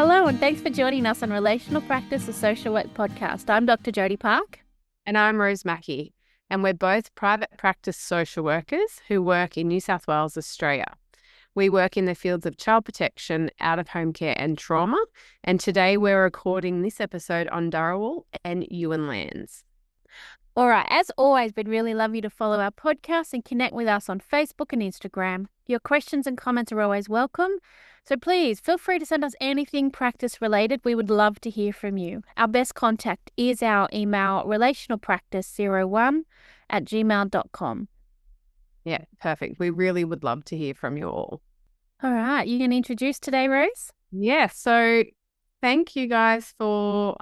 Hello, and thanks for joining us on Relational Practice, a social work podcast. I'm Dr. Jodie Park. And I'm Rose Mackey, and we're both private practice social workers who work in New South Wales, Australia. We work in the fields of child protection, out-of-home care and trauma, and today we're recording this episode on Dharawal and Ewan lands. All right, as always, we'd really love you to follow our podcast and connect with us on Facebook and Instagram. Your questions and comments are always welcome. So please feel free to send us anything practice related. We would love to hear from you. Our best contact is our email relationalpractice01@gmail.com. Yeah, perfect. We really would love to hear from you all. All right, you can introduce today, Rose? Yeah, so thank you guys for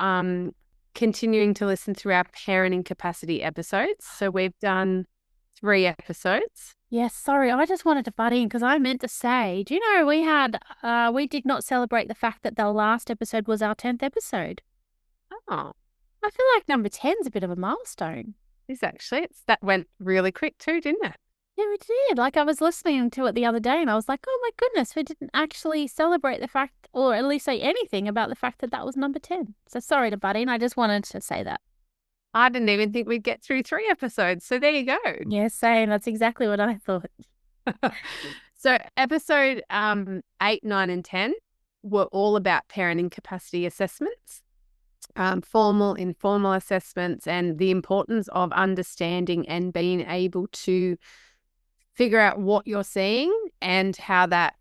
continuing to listen through our parenting capacity episodes. So we've done 3 episodes. Yes, sorry, I just wanted to butt in because I meant to say, do you know we did not celebrate the fact that the last episode was our 10th episode. Oh, I feel like number 10 is a bit of a milestone. that went really quick too, didn't it? Yeah, we did. Like I was listening to it the other day and I was like, oh my goodness, we didn't actually celebrate the fact or at least say anything about the fact that that was number 10. So sorry to butt in. I just wanted to say that. I didn't even think we'd get through 3 episodes. So there you go. Yeah, same. That's exactly what I thought. So episode 8, 9 and 10 were all about parenting capacity assessments, formal, informal assessments, and the importance of understanding and being able to figure out what you're seeing and how that,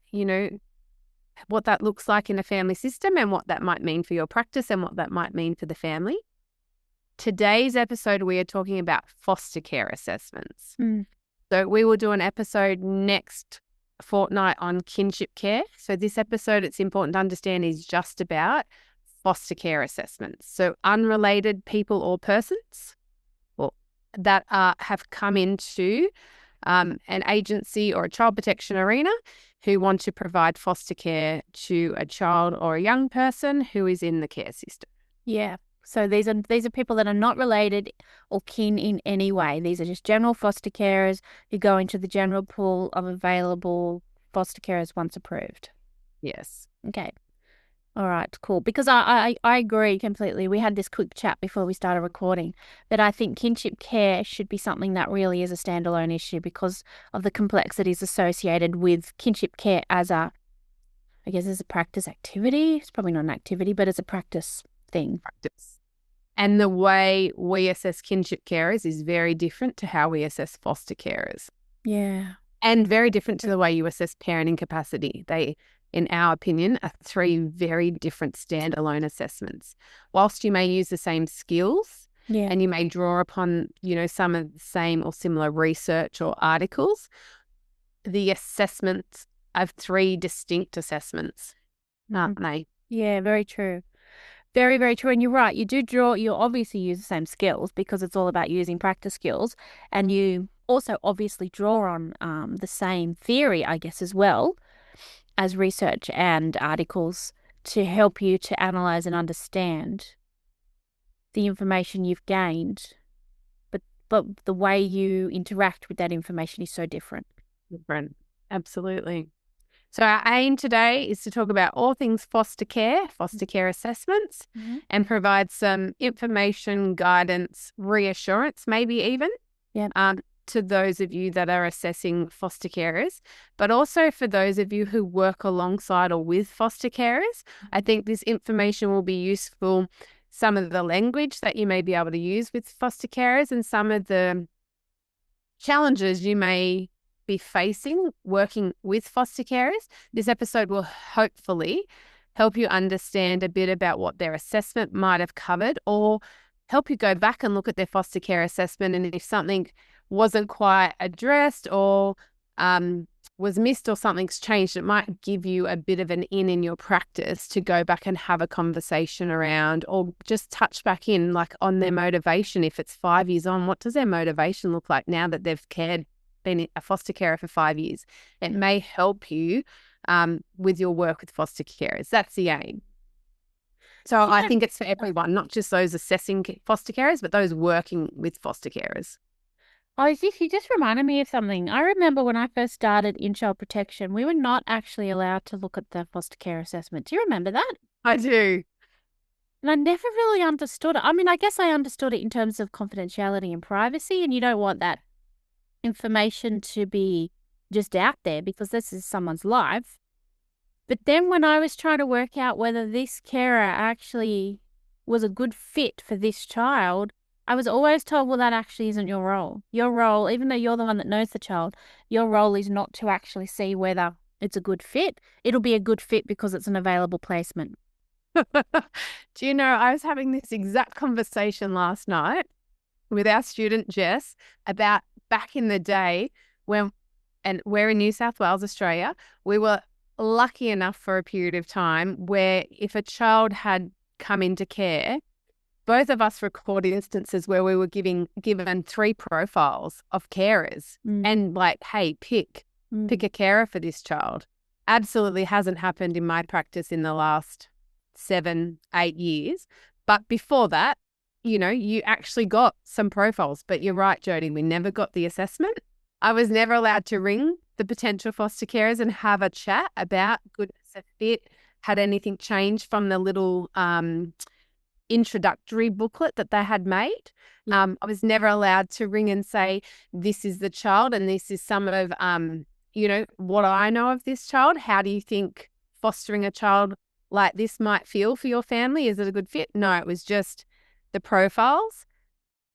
what that looks like in a family system and what that might mean for your practice and what that might mean for the family. Today's episode, we are talking about foster care assessments. So we will do an episode next fortnight on kinship care. So this episode, it's important to understand, is just about foster care assessments. So unrelated people or persons that have come into an agency or a child protection arena who want to provide foster care to a child or a young person who is in the care system. Yeah. So these are people that are not related or kin in any way. These are just general foster carers who go into the general pool of available foster carers once approved. Yes. Okay. All right, cool. Because I agree completely. We had this quick chat before we started recording that I think kinship care should be something that really is a standalone issue because of the complexities associated with kinship care as a practice activity. It's probably not an activity, but it's a practice thing. And the way we assess kinship carers is very different to how we assess foster carers. Yeah. And very different to the way you assess parenting capacity. They, in our opinion, are 3 very different standalone assessments. Whilst you may use the same skills and you may draw upon, some of the same or similar research or articles, the assessments have 3 distinct assessments, aren't they? Yeah, very true. Very, very true. And you're right. You obviously use the same skills because it's all about using practice skills. And you also obviously draw on the same theory, I guess, as well as research and articles to help you to analyze and understand the information you've gained. But the way you interact with that information is so different. Different. Absolutely. So our aim today is to talk about all things foster care assessments, and provide some information, guidance, reassurance, maybe even to those of you that are assessing foster carers, but also for those of you who work alongside or with foster carers. I think this information will be useful. Some of the language that you may be able to use with foster carers and some of the challenges you may be facing working with foster carers. This episode will hopefully help you understand a bit about what their assessment might have covered, or help you go back and look at their foster care assessment, and if something wasn't quite addressed or was missed or something's changed, it might give you a bit of an in your practice to go back and have a conversation around, or just touch back in like on their motivation. If it's 5 years on, what does their motivation look like now that they've been a foster carer for 5 years? It may help you with your work with foster carers. That's the aim. So I think it's for everyone, not just those assessing foster carers, but those working with foster carers. Oh, you just reminded me of something. I remember when I first started in child protection, we were not actually allowed to look at the foster care assessment. Do you remember that? I do. And I never really understood it. I mean, I guess I understood it in terms of confidentiality and privacy, and you don't want that information to be just out there because this is someone's life. But then when I was trying to work out whether this carer actually was a good fit for this child, I was always told, well, that actually isn't your role. Your role, even though you're the one that knows the child, your role is not to actually see whether it's a good fit. It'll be a good fit because it's an available placement. Do you know, I was having this exact conversation last night with our student Jess about back in the day when, and we're in New South Wales, Australia, we were lucky enough for a period of time where if a child had come into care, both of us recorded instances where we were given 3 profiles of carers and like, hey, pick a carer for this child. Absolutely hasn't happened in my practice in the last 7, 8 years. But before that, you know, you actually got some profiles. But you're right, Jodie, we never got the assessment. I was never allowed to ring the potential foster carers and have a chat about goodness of fit. Had anything changed from the little introductory booklet that they had made? I was never allowed to ring and say, this is the child and this is some of, you know, what I know of this child. How do you think fostering a child like this might feel for your family? Is it a good fit? No, it was just the profiles,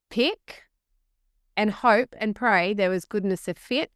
pick, and hope and pray there was goodness of fit.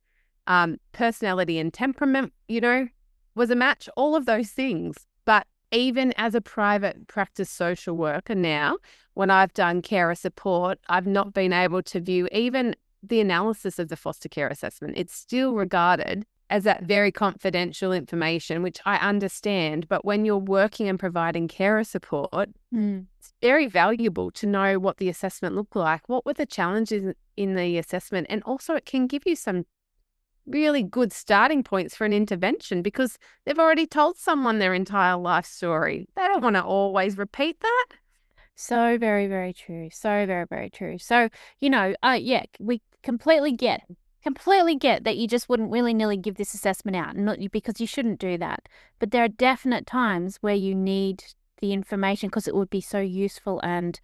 Personality and temperament, you know, was a match, all of those things. But even as a private practice social worker now, when I've done carer support, I've not been able to view even the analysis of the foster care assessment. It's still regarded as that very confidential information, which I understand. But when you're working and providing carer support, it's very valuable to know what the assessment looked like. What were the challenges in the assessment? And also it can give you some really good starting points for an intervention because they've already told someone their entire life story. They don't want to always repeat that. So very, very true. So very, very true. So, you know, yeah, we completely get that you just wouldn't willy-nilly give this assessment out, not because you shouldn't do that. But there are definite times where you need the information because it would be so useful and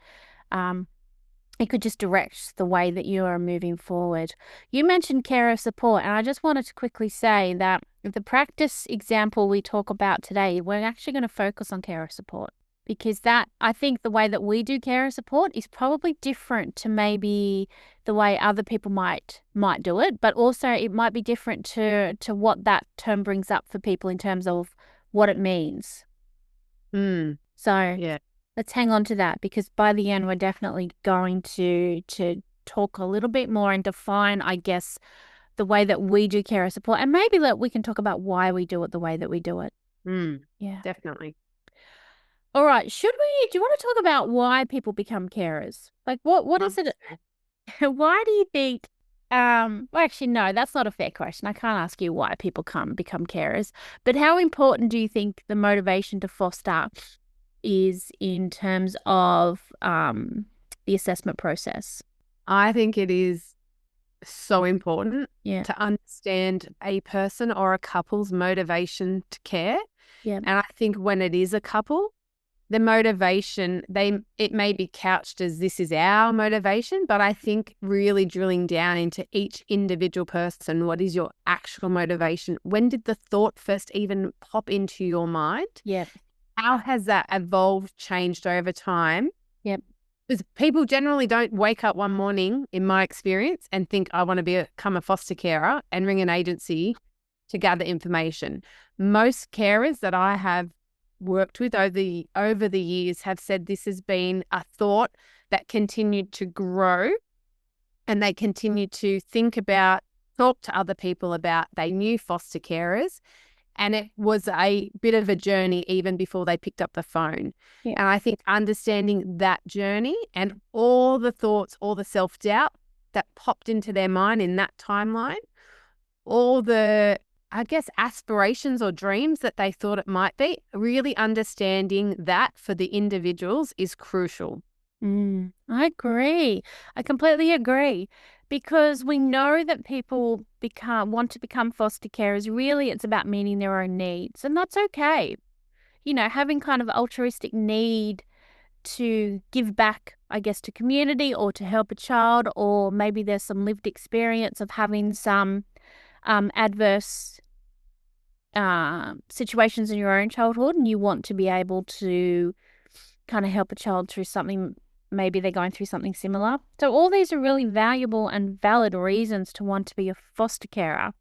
it could just direct the way that you are moving forward. You mentioned carer support, and I just wanted to quickly say that the practice example we talk about today, we're actually going to focus on carer support because that, I think the way that we do carer support is probably different to maybe the way other people might do it, but also it might be different to what that term brings up for people in terms of what it means. So yeah. Let's hang on to that because by the end, we're definitely going to talk a little bit more and define, I guess, the way that we do carer support. And maybe we can talk about why we do it the way that we do it. Yeah, definitely. All right. Do you want to talk about why people become carers? Like what is it? Why do you think, well, actually, no, that's not a fair question. I can't ask you why people become carers, but how important do you think the motivation to foster is in terms of the assessment process? I think it is so important to understand a person or a couple's motivation to care. Yeah. And I think when it is a couple, the motivation, it may be couched as this is our motivation, but I think really drilling down into each individual person, what is your actual motivation? When did the thought first even pop into your mind? Yeah. How has that evolved, changed over time? Yep. Because people generally don't wake up one morning, in my experience, and think, I want to become a foster carer and ring an agency to gather information. Most carers that I have worked with over the years have said this has been a thought that continued to grow and they continue to talk to other people about. They knew foster carers. And it was a bit of a journey even before they picked up the phone. Yeah. And I think understanding that journey and all the thoughts, all the self-doubt that popped into their mind in that timeline, all the, I guess, aspirations or dreams that they thought it might be, really understanding that for the individuals is crucial. I agree. I completely agree. Because we know that people want to become foster carers. Really, it's about meeting their own needs, and that's okay. Having kind of altruistic need to give back, I guess, to community or to help a child, or maybe there's some lived experience of having some adverse situations in your own childhood, and you want to be able to kind of help a child through something, maybe they're going through something similar. So all these are really valuable and valid reasons to want to be a foster carer.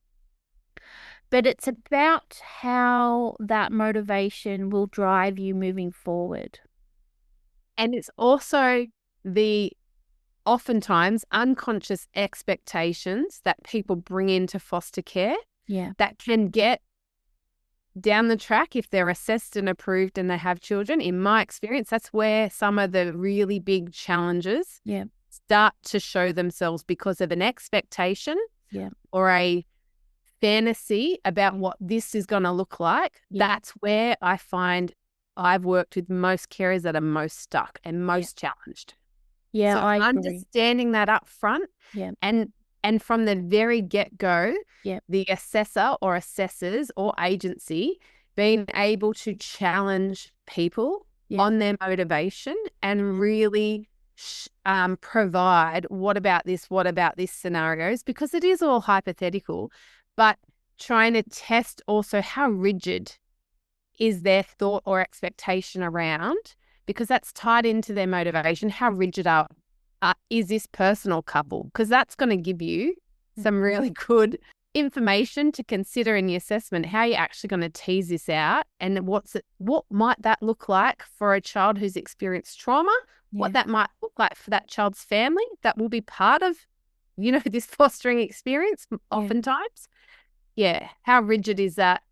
But it's about how that motivation will drive you moving forward. And it's also the oftentimes unconscious expectations that people bring into foster care that can get down the track if they're assessed and approved and they have children. In my experience, that's where some of the really big challenges start to show themselves, because of an expectation or a fantasy about what this is going to look like. That's where I find I've worked with most carers that are most stuck and most challenged. Yeah, so I agree. Understanding that up front and from the very get-go, the assessor or assessors or agency being able to challenge people on their motivation and really provide what about this scenarios, because it is all hypothetical, but trying to test also how rigid is their thought or expectation around, because that's tied into their motivation. How rigid is this person or couple? Because that's going to give you some really good information to consider in the assessment. How are you actually going to tease this out, and what might that look like for a child who's experienced trauma? What that might look like for that child's family that will be part of, this fostering experience oftentimes. How rigid is that?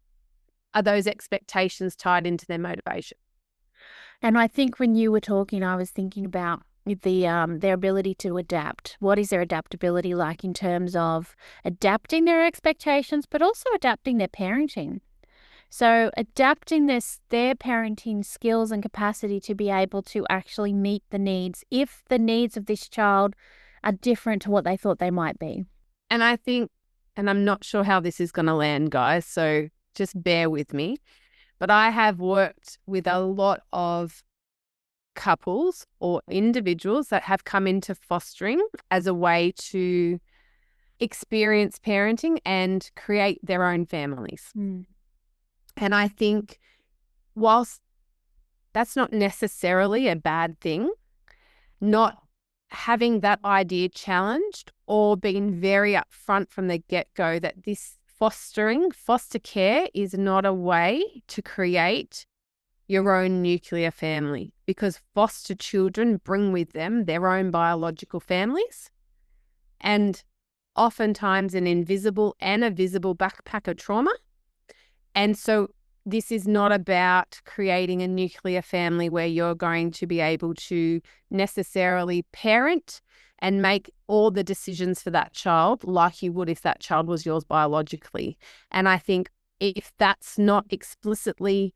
Are those expectations tied into their motivation? And I think when you were talking, I was thinking about their ability to adapt. What is their adaptability like in terms of adapting their expectations, but also adapting their parenting? So adapting their parenting skills and capacity to be able to actually meet the needs, if the needs of this child are different to what they thought they might be. And I think, and I'm not sure how this is going to land, guys, so just bear with me, but I have worked with a lot of couples or individuals that have come into fostering as a way to experience parenting and create their own families. And I think whilst that's not necessarily a bad thing, not having that idea challenged or being very upfront from the get-go that this foster care is not a way to create your own nuclear family, because foster children bring with them their own biological families and oftentimes an invisible and a visible backpack of trauma. And so this is not about creating a nuclear family where you're going to be able to necessarily parent and make all the decisions for that child like you would if that child was yours biologically. And I think if that's not explicitly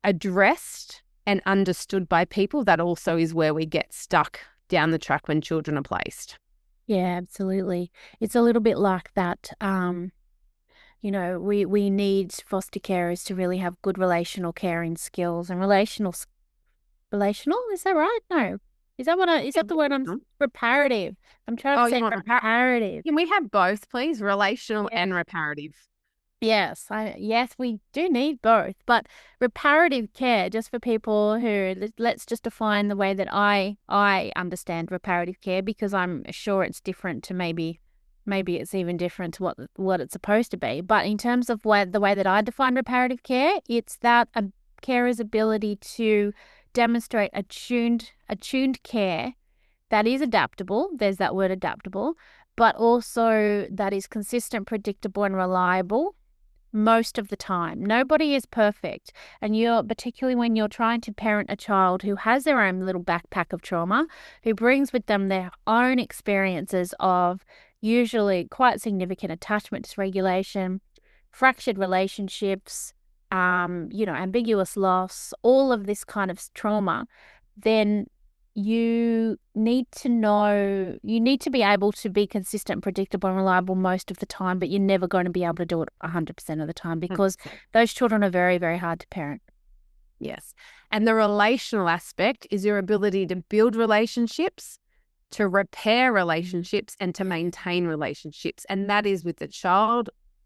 addressed and understood by people, that also is where we get stuck down the track when children are placed. Yeah, absolutely. It's a little bit like that. We need foster carers to really have good relational caring skills and relational, is that right? No. Is that the word reparative? I'm trying to say reparative. Can we have both, please? Relational and reparative. Yes, we do need both, but reparative care, just for people who, let's just define the way that I understand reparative care, because I'm sure it's different to maybe it's even different to what it's supposed to be. But in terms of the way that I define reparative care, it's that a carer's ability to demonstrate attuned care that is adaptable. There's that word adaptable, but also that is consistent, predictable, and reliable most of the time. Nobody is perfect. And particularly when you're trying to parent a child who has their own little backpack of trauma, who brings with them their own experiences of usually quite significant attachment dysregulation, fractured relationships, ambiguous loss, all of this kind of trauma, then you need to know, you need to be able to be consistent, predictable, and reliable most of the time, but you're never going to be able to do it 100% of the time because 100%. those children are very, very hard to parent. Yes. And the relational aspect is your ability to build relationships, to repair relationships, and to maintain relationships. And that is with the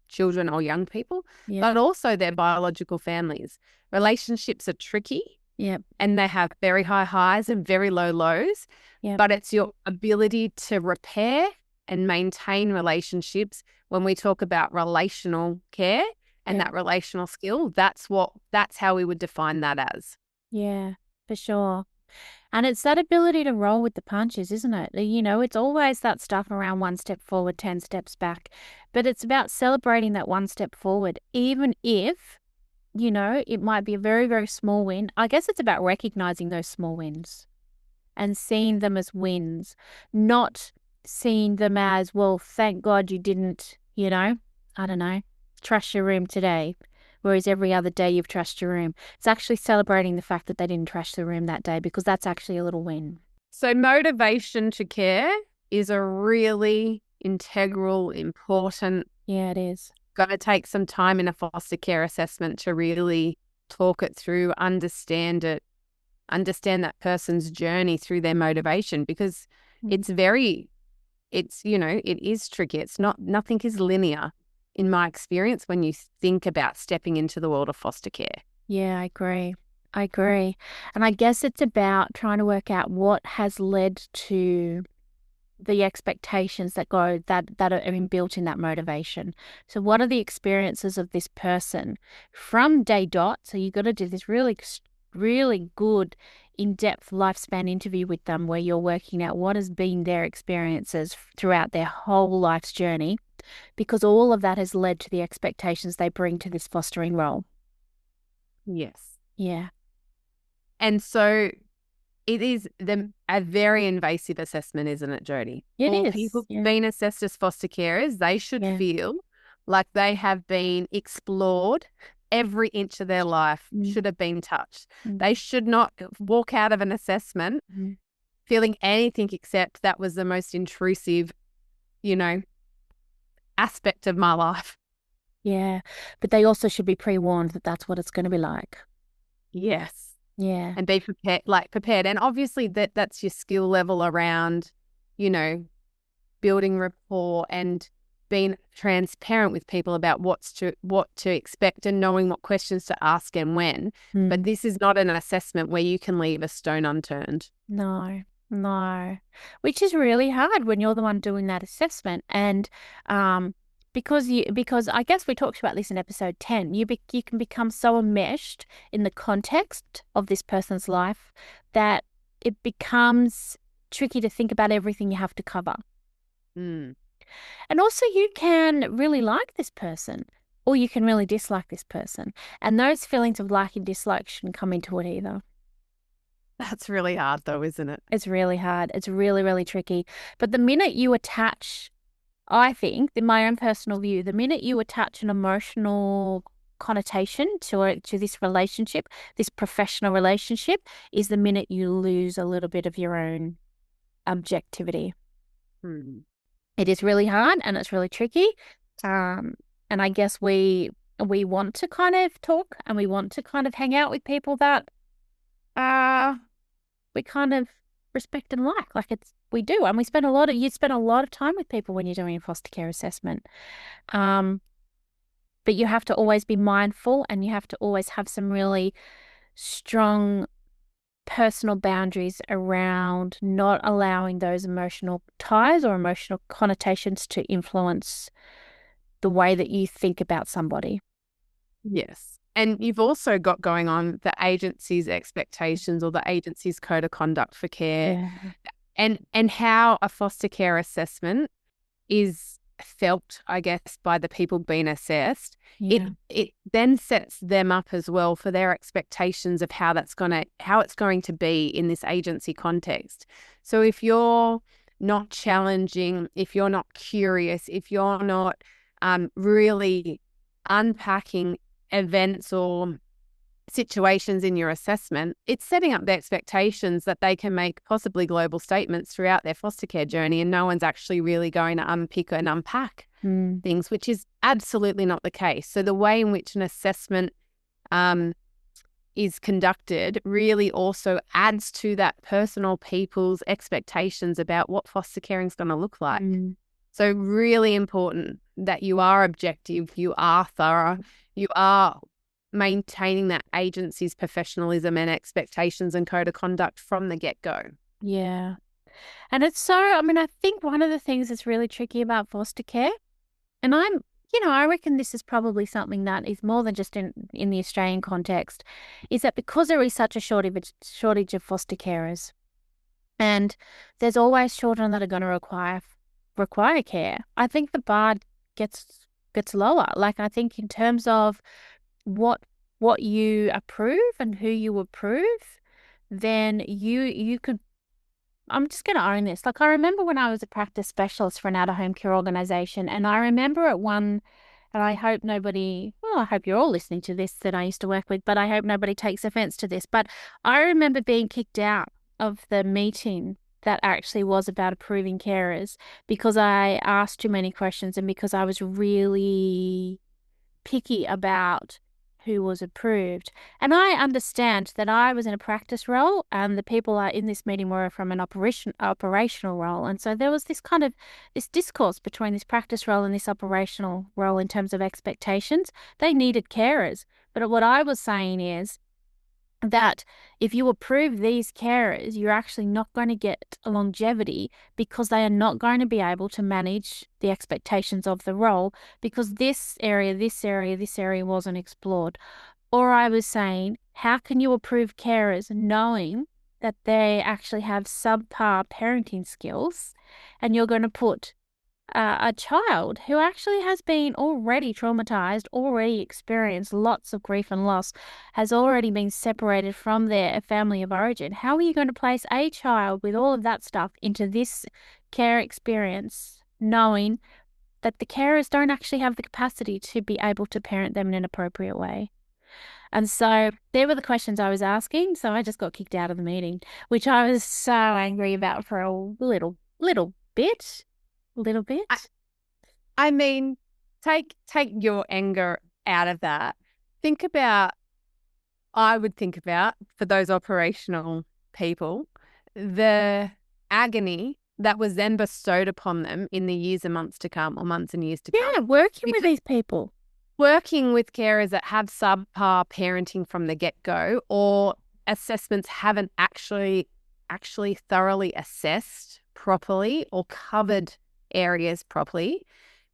children or young people, Yeah. but also their biological families. Relationships are tricky. Yep. And they have very high highs and very low lows. Yep. But it's your ability to repair and maintain relationships. When we talk about relational care and that relational skill, that's how we would define that as. Yeah, for sure. And it's that ability to roll with the punches, isn't it? You know, it's always that stuff around one step forward, 10 steps back. But it's about celebrating that one step forward, even if, you know, it might be a very, very small win. I guess it's about recognizing those small wins and seeing them as wins, not seeing them as, well, thank God you didn't, you know, I don't know, trash your room today. Whereas every other day you've trashed your room. It's actually celebrating the fact that they didn't trash the room that day because that's actually a little win. So motivation to care is a really integral, important. Yeah, it is. Got to take some time in a foster care assessment to really talk it through, understand it, understand that person's journey through their motivation, because it is tricky. It's not, nothing is linear in my experience when you think about stepping into the world of foster care. Yeah, I agree. I agree. And I guess it's about trying to work out what has led to the expectations that are inbuilt in that motivation. So what are the experiences of this person from day dot? So you got to do this really, really good in-depth lifespan interview with them where you're working out what has been their experiences throughout their whole life's journey, because all of that has led to the expectations they bring to this fostering role. Yes. Yeah. And so it is a very invasive assessment, isn't it, Jodie? It For is. people Yeah. being assessed as foster carers, they should feel like they have been explored. Every inch of their life should have been touched. They should not walk out of an assessment feeling anything except that was the most intrusive, aspect of my life. Yeah. But they also should be pre-warned that that's what it's going to be like. Yes. Yeah. And be prepared. And obviously that's your skill level around, building rapport and being transparent with people about what to expect and knowing what questions to ask and when. But this is not an assessment where you can leave a stone unturned. No. Which is really hard when you're the one doing that assessment. And because I guess we talked about this in episode 10, you can become so enmeshed in the context of this person's life that it becomes tricky to think about everything you have to cover. And also you can really like this person or you can really dislike this person. And those feelings of like and dislike shouldn't come into it either. That's really hard though, isn't it? It's really hard. It's really, really tricky. But the minute you attach, I think, in my own personal view, the minute you attach an emotional connotation to this relationship, this professional relationship, is the minute you lose a little bit of your own objectivity. It is really hard and it's really tricky. And I guess we want to kind of talk and we want to kind of hang out with people that we kind of respect and like. We do. And you spend a lot of time with people when you're doing a foster care assessment. But you have to always be mindful and you have to always have some really strong personal boundaries around not allowing those emotional ties or emotional connotations to influence the way that you think about somebody. Yes. And you've also got going on the agency's expectations or the agency's code of conduct for care, and how a foster care assessment is felt, I guess, by the people being assessed. It then sets them up as well for their expectations of how it's going to be in this agency context. So if you're not challenging, if you're not curious, if you're not really unpacking events or situations in your assessment, it's setting up the expectations that they can make possibly global statements throughout their foster care journey, and no one's actually really going to unpick and unpack things, which is absolutely not the case. So the way in which an assessment is conducted really also adds to that personal people's expectations about what foster caring is going to look like. So really important that you are objective, you are thorough, you are maintaining that agency's professionalism and expectations and code of conduct from the get-go. Yeah. And it's so, I mean, I think one of the things that's really tricky about foster care, and I reckon this is probably something that is more than just in the Australian context, is that because there is such a shortage of foster carers, and there's always children that are going to require care, I think the bar gets lower. Like, I think in terms of what you approve and who you approve, then you could. I'm just going to own this. Like, I remember when I was a practice specialist for an out-of-home care organisation, and I remember at one, and I hope I hope you're all listening to this that I used to work with, but I hope nobody takes offence to this. But I remember being kicked out of the meeting that actually was about approving carers because I asked too many questions and because I was really picky about who was approved. And I understand that I was in a practice role and the people in this meeting were from an operational role. And so there was this kind of this discourse between this practice role and this operational role in terms of expectations. They needed carers. But what I was saying is that if you approve these carers, you're actually not going to get longevity because they are not going to be able to manage the expectations of the role because this area wasn't explored. Or I was saying, how can you approve carers knowing that they actually have subpar parenting skills and you're going to put a child who actually has been already traumatized, already experienced lots of grief and loss, has already been separated from their family of origin. How are you going to place a child with all of that stuff into this care experience, knowing that the carers don't actually have the capacity to be able to parent them in an appropriate way? And so there were the questions I was asking. So I just got kicked out of the meeting, which I was so angry about for a little bit. I mean, take your anger out of that. I would think about, for those operational people, the agony that was then bestowed upon them in the years and months to come, or months and years to come. Yeah, working with these people. Working with carers that have subpar parenting from the get-go, or assessments haven't actually thoroughly assessed properly or covered areas properly,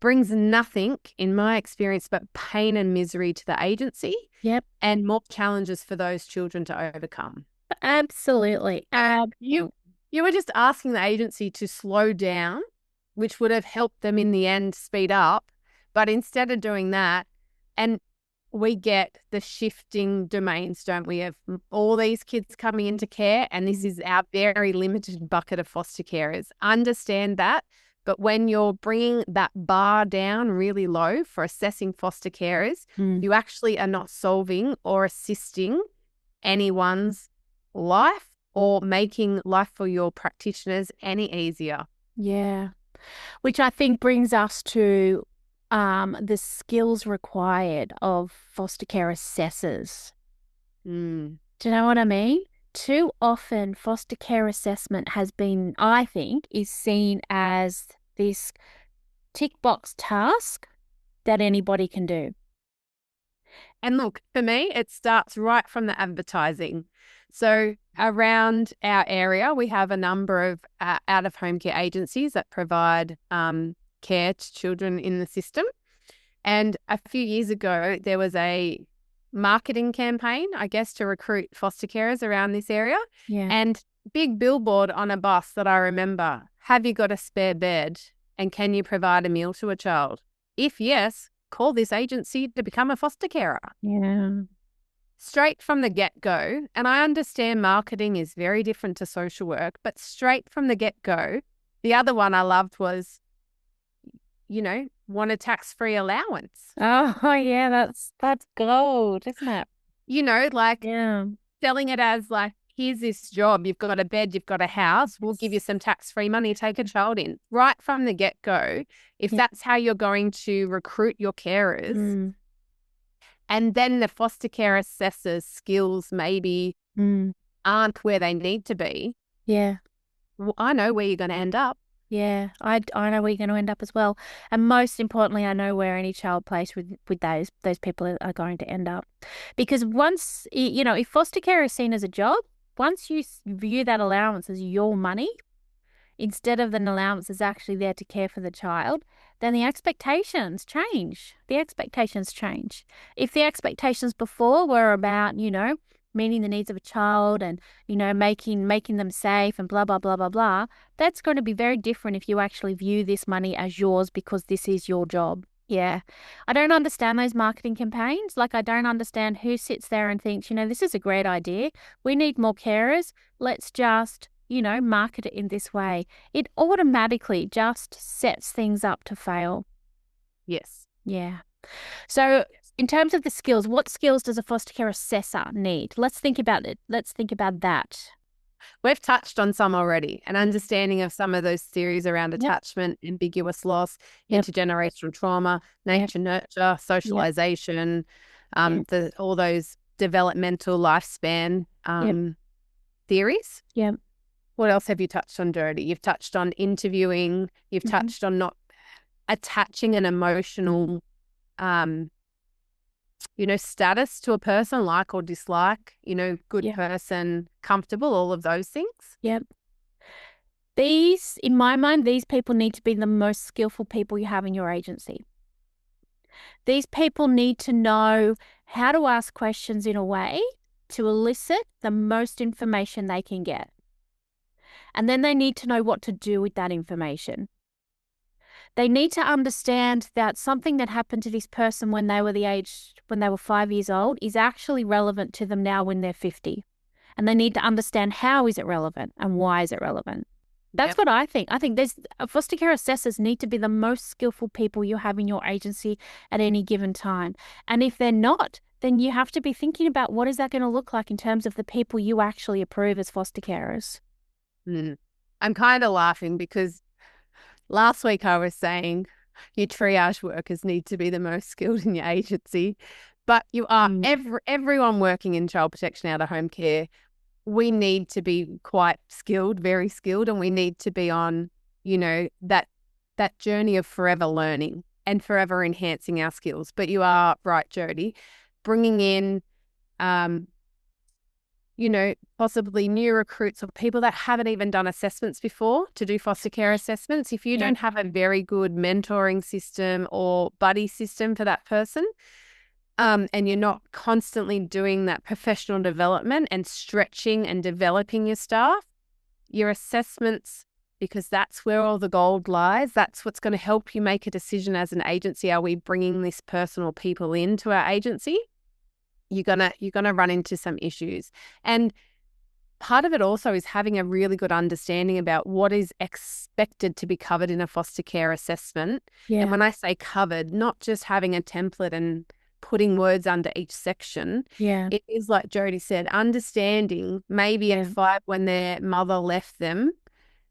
brings nothing, in my experience, but pain and misery to the agency. Yep. And more challenges for those children to overcome. Absolutely. You were just asking the agency to slow down, which would have helped them in the end speed up. But instead of doing that, and we get the shifting domains, don't we, of all these kids coming into care, and this is our very limited bucket of foster carers. Understand that. But when you're bringing that bar down really low for assessing foster carers, you actually are not solving or assisting anyone's life or making life for your practitioners any easier. Yeah. Which I think brings us to the skills required of foster care assessors. Do you know what I mean? Too often foster care assessment has been, I think, is seen as this tick box task that anybody can do. And look, for me, it starts right from the advertising. So around our area, we have a number of out-of-home care agencies that provide care to children in the system. And a few years ago, there was a marketing campaign, I guess, to recruit foster carers around this area. Yeah. And big billboard on a bus that I remember, have you got a spare bed and can you provide a meal to a child? If yes, call this agency to become a foster carer. Yeah. Straight from the get-go, and I understand marketing is very different to social work, but straight from the get-go, the other one I loved was, want a tax-free allowance. Oh, yeah, that's gold, isn't it? like Yeah. selling it as like, here's this job, you've got a bed, you've got a house, we'll give you some tax-free money, take a child in. Right from the get-go, if Yeah. that's how you're going to recruit your carers, Mm. and then the foster care assessors' skills maybe Mm. aren't where they need to be, Yeah. well, I know where you're going to end up. Yeah, I know where you're going to end up as well, and most importantly, I know where any child placed with those people are going to end up, because once if foster care is seen as a job, once you view that allowance as your money instead of an allowance is actually there to care for the child, then the expectations change. The expectations change. If the expectations before were about, meeting the needs of a child and, making them safe and blah, blah, blah, blah, blah, that's going to be very different if you actually view this money as yours because this is your job. Yeah. I don't understand those marketing campaigns. Like, I don't understand who sits there and thinks, this is a great idea. We need more carers. Let's just, market it in this way. It automatically just sets things up to fail. Yes. Yeah. So, in terms of the skills, what skills does a foster care assessor need? Let's think about it. Let's think about that. We've touched on some already, an understanding of some of those theories around Yep. attachment, ambiguous loss, Yep. intergenerational trauma, nature, nurture, socialization, all those developmental lifespan Yep. theories. Yep. What else have you touched on, Jodie? You've touched on interviewing. You've touched on not attaching an emotional, status to a person, like or dislike, good person, comfortable, all of those things. Yep. In my mind, these people need to be the most skillful people you have in your agency. These people need to know how to ask questions in a way to elicit the most information they can get. And then they need to know what to do with that information. They need to understand that something that happened to this person when they were 5 years old is actually relevant to them now when they're 50. And they need to understand how is it relevant and why is it relevant. That's what I think. I think foster care assessors need to be the most skillful people you have in your agency at any given time. And if they're not, then you have to be thinking about what is that going to look like in terms of the people you actually approve as foster carers. I'm kind of laughing because last week I was saying your triage workers need to be the most skilled in your agency, but you are everyone working in child protection out of home care. We need to be quite skilled, very skilled, and we need to be on, that journey of forever learning and forever enhancing our skills. But you are right, Jodie, bringing in, possibly new recruits or people that haven't even done assessments before to do foster care assessments. If you don't have a very good mentoring system or buddy system for that person, and you're not constantly doing that professional development and stretching and developing your staff, your assessments, because that's where all the gold lies, that's what's going to help you make a decision as an agency. Are we bringing this person or people into our agency? You're gonna run into some issues. And part of it also is having a really good understanding about what is expected to be covered in a foster care assessment. Yeah. And when I say covered, not just having a template and putting words under each section. Yeah. It is like Jodie said, understanding maybe at 5 when their mother left them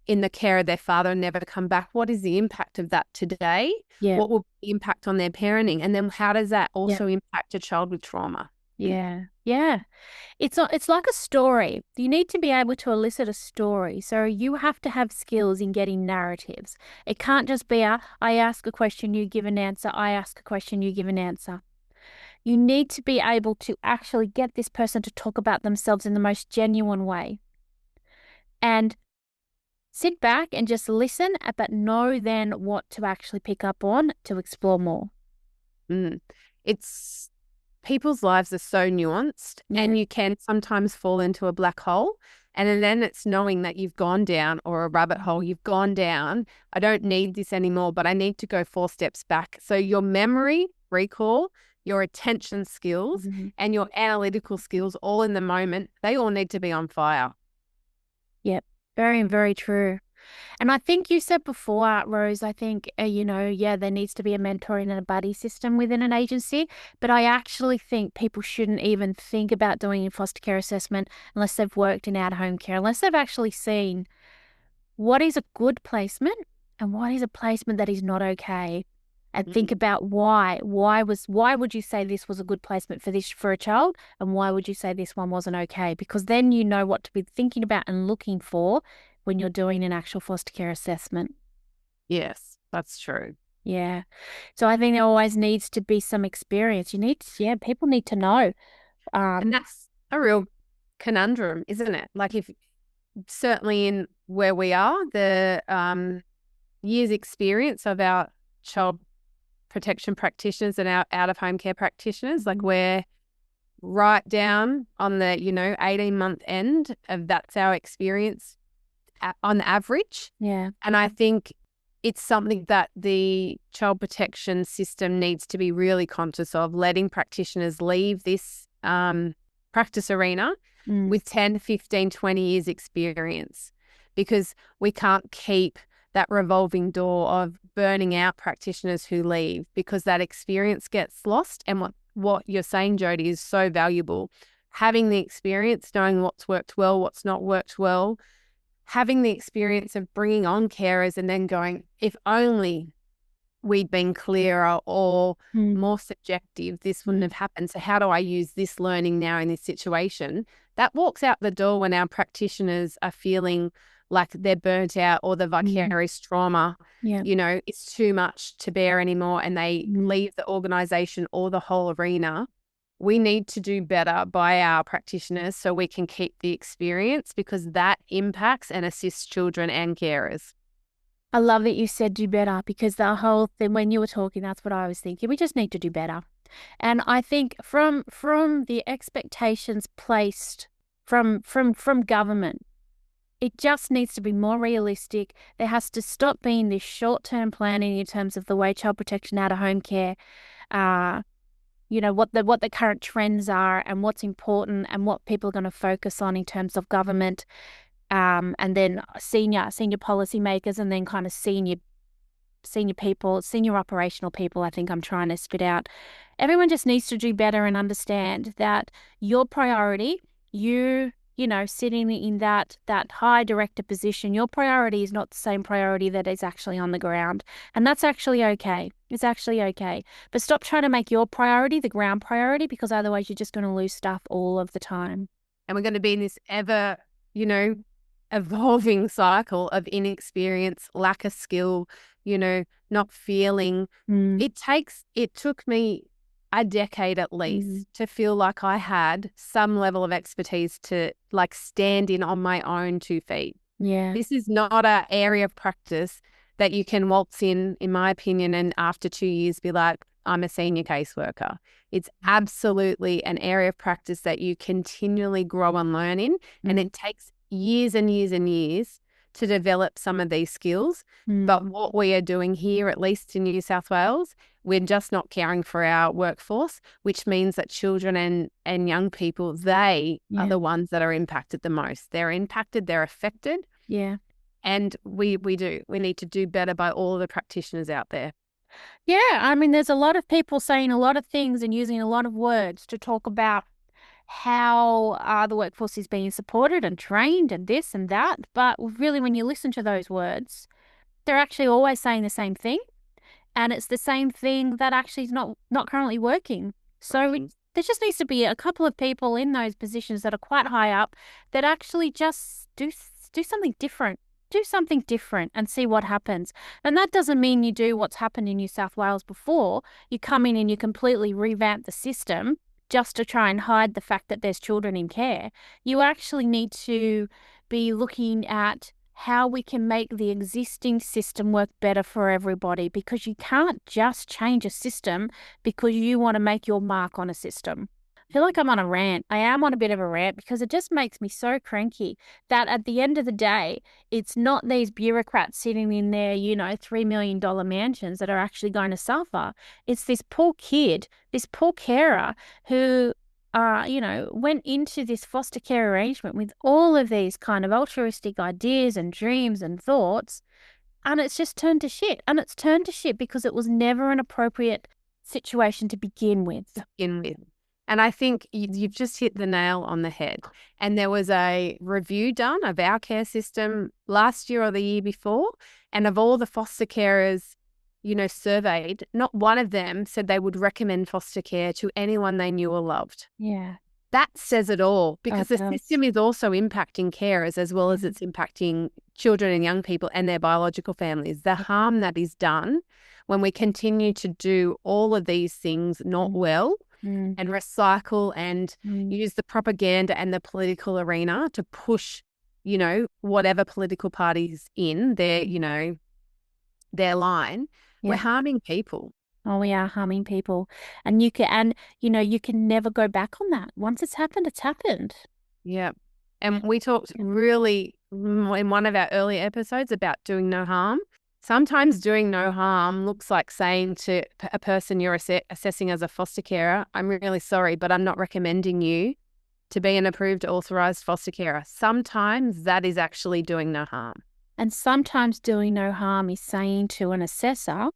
in the care of their father and never to come back. What is the impact of that today? Yeah. What will be the impact on their parenting? And then how does that also impact a child with trauma? Yeah. Yeah. It's like a story. You need to be able to elicit a story. So you have to have skills in getting narratives. It can't just be I ask a question, you give an answer. I ask a question, you give an answer. You need to be able to actually get this person to talk about themselves in the most genuine way. And sit back and just listen, but know then what to actually pick up on to explore more. It's people's lives are so nuanced and you can sometimes fall into a black hole. And then it's knowing that you've gone down, or a rabbit hole, you've gone down. I don't need this anymore, but I need to go 4 steps back. So your memory, recall, your attention skills and your analytical skills all in the moment, they all need to be on fire. Yep. Very, very true. And I think you said before, Rose, I think, yeah, there needs to be a mentoring and a buddy system within an agency. But I actually think people shouldn't even think about doing a foster care assessment unless they've worked in out-of-home care, unless they've actually seen what is a good placement and what is a placement that is not okay. And think about why. Why would you say this was a good placement for a child, and why would you say this one wasn't okay? Because then you know what to be thinking about and looking for when you're doing an actual foster care assessment. Yes, that's true. Yeah. So I think there always needs to be some experience. People need to know. And that's a real conundrum, isn't it? Like, if certainly in where we are, the years experience of our child protection practitioners and our out-of-home care practitioners, like we're right down on the 18-month end of that's our experience on average. Yeah. And I think it's something that the child protection system needs to be really conscious of, letting practitioners leave this practice arena with 10, 15, 20 years experience, because we can't keep that revolving door of burning out practitioners who leave, because that experience gets lost. And what you're saying, Jodie, is so valuable. Having the experience, knowing what's worked well, what's not worked well, having the experience of bringing on carers and then going, if only we'd been clearer or more subjective, this wouldn't have happened. So how do I use this learning now in this situation? That walks out the door when our practitioners are feeling like they're burnt out, or the vicarious trauma, it's too much to bear anymore, and they leave the organisation or the whole arena. We need to do better by our practitioners so we can keep the experience, because that impacts and assists children and carers. I love that you said do better, because the whole thing, when you were talking, that's what I was thinking. We just need to do better. And I think from the expectations placed from government, it just needs to be more realistic. There has to stop being this short-term planning in terms of the way child protection out of home care, what the current trends are and what's important and what people are going to focus on in terms of government, and then senior policymakers, and then kind of senior people, senior operational people, I think I'm trying to spit out. Everyone just needs to do better and understand that your priority, sitting in that high director position, your priority is not the same priority that is actually on the ground. And that's actually okay. It's actually okay. But stop trying to make your priority the ground priority, because otherwise you're just going to lose stuff all of the time. And we're going to be in this ever, evolving cycle of inexperience, lack of skill, not feeling. It took me a decade at least to feel like I had some level of expertise to stand in on my own 2 feet. Yeah. This is not an area of practice that you can waltz in my opinion, and after 2 years be like, I'm a senior caseworker. It's absolutely an area of practice that you continually grow and learn in, and it takes years and years and years to develop some of these skills. But what we are doing here, at least in New South Wales, we're just not caring for our workforce, which means that children and young people, they are the ones that are impacted the most. They're impacted, they're affected. Yeah. And we need to do better by all of the practitioners out there. Yeah, I mean, there's a lot of people saying a lot of things and using a lot of words to talk about how the workforce is being supported and trained and this and that. But really, when you listen to those words, they're actually always saying the same thing. And it's the same thing that actually is not currently working. So there just needs to be a couple of people in those positions that are quite high up that actually just do something different. Do something different and see what happens. And that doesn't mean you do what's happened in New South Wales before. You come in and you completely revamp the system just to try and hide the fact that there's children in care. You actually need to be looking at how we can make the existing system work better for everybody, because you can't just change a system because you want to make your mark on a system. I feel like I'm on a rant. I am on a bit of a rant, because it just makes me so cranky that at the end of the day, it's not these bureaucrats sitting in their, $3 million mansions that are actually going to suffer. It's this poor kid, this poor carer who went into this foster care arrangement with all of these kind of altruistic ideas and dreams and thoughts, and it's just turned to shit. And it's turned to shit because it was never an appropriate situation to begin with. And I think you've just hit the nail on the head. And there was a review done of our care system last year or the year before. And of all the foster carers, surveyed, not one of them said they would recommend foster care to anyone they knew or loved. Yeah. That says it all, because the system is also impacting carers as well as it's impacting children and young people and their biological families. The harm that is done when we continue to do all of these things not well and recycle and use the propaganda and the political arena to push, whatever political parties in their line, we're harming people. Oh, we are harming people. And you can never go back on that. Once it's happened, it's happened. Yeah. And we talked really in one of our early episodes about doing no harm. Sometimes doing no harm looks like saying to a person you're assessing as a foster carer, I'm really sorry, but I'm not recommending you to be an approved authorised foster carer. Sometimes that is actually doing no harm. And sometimes doing no harm is saying to an assessor,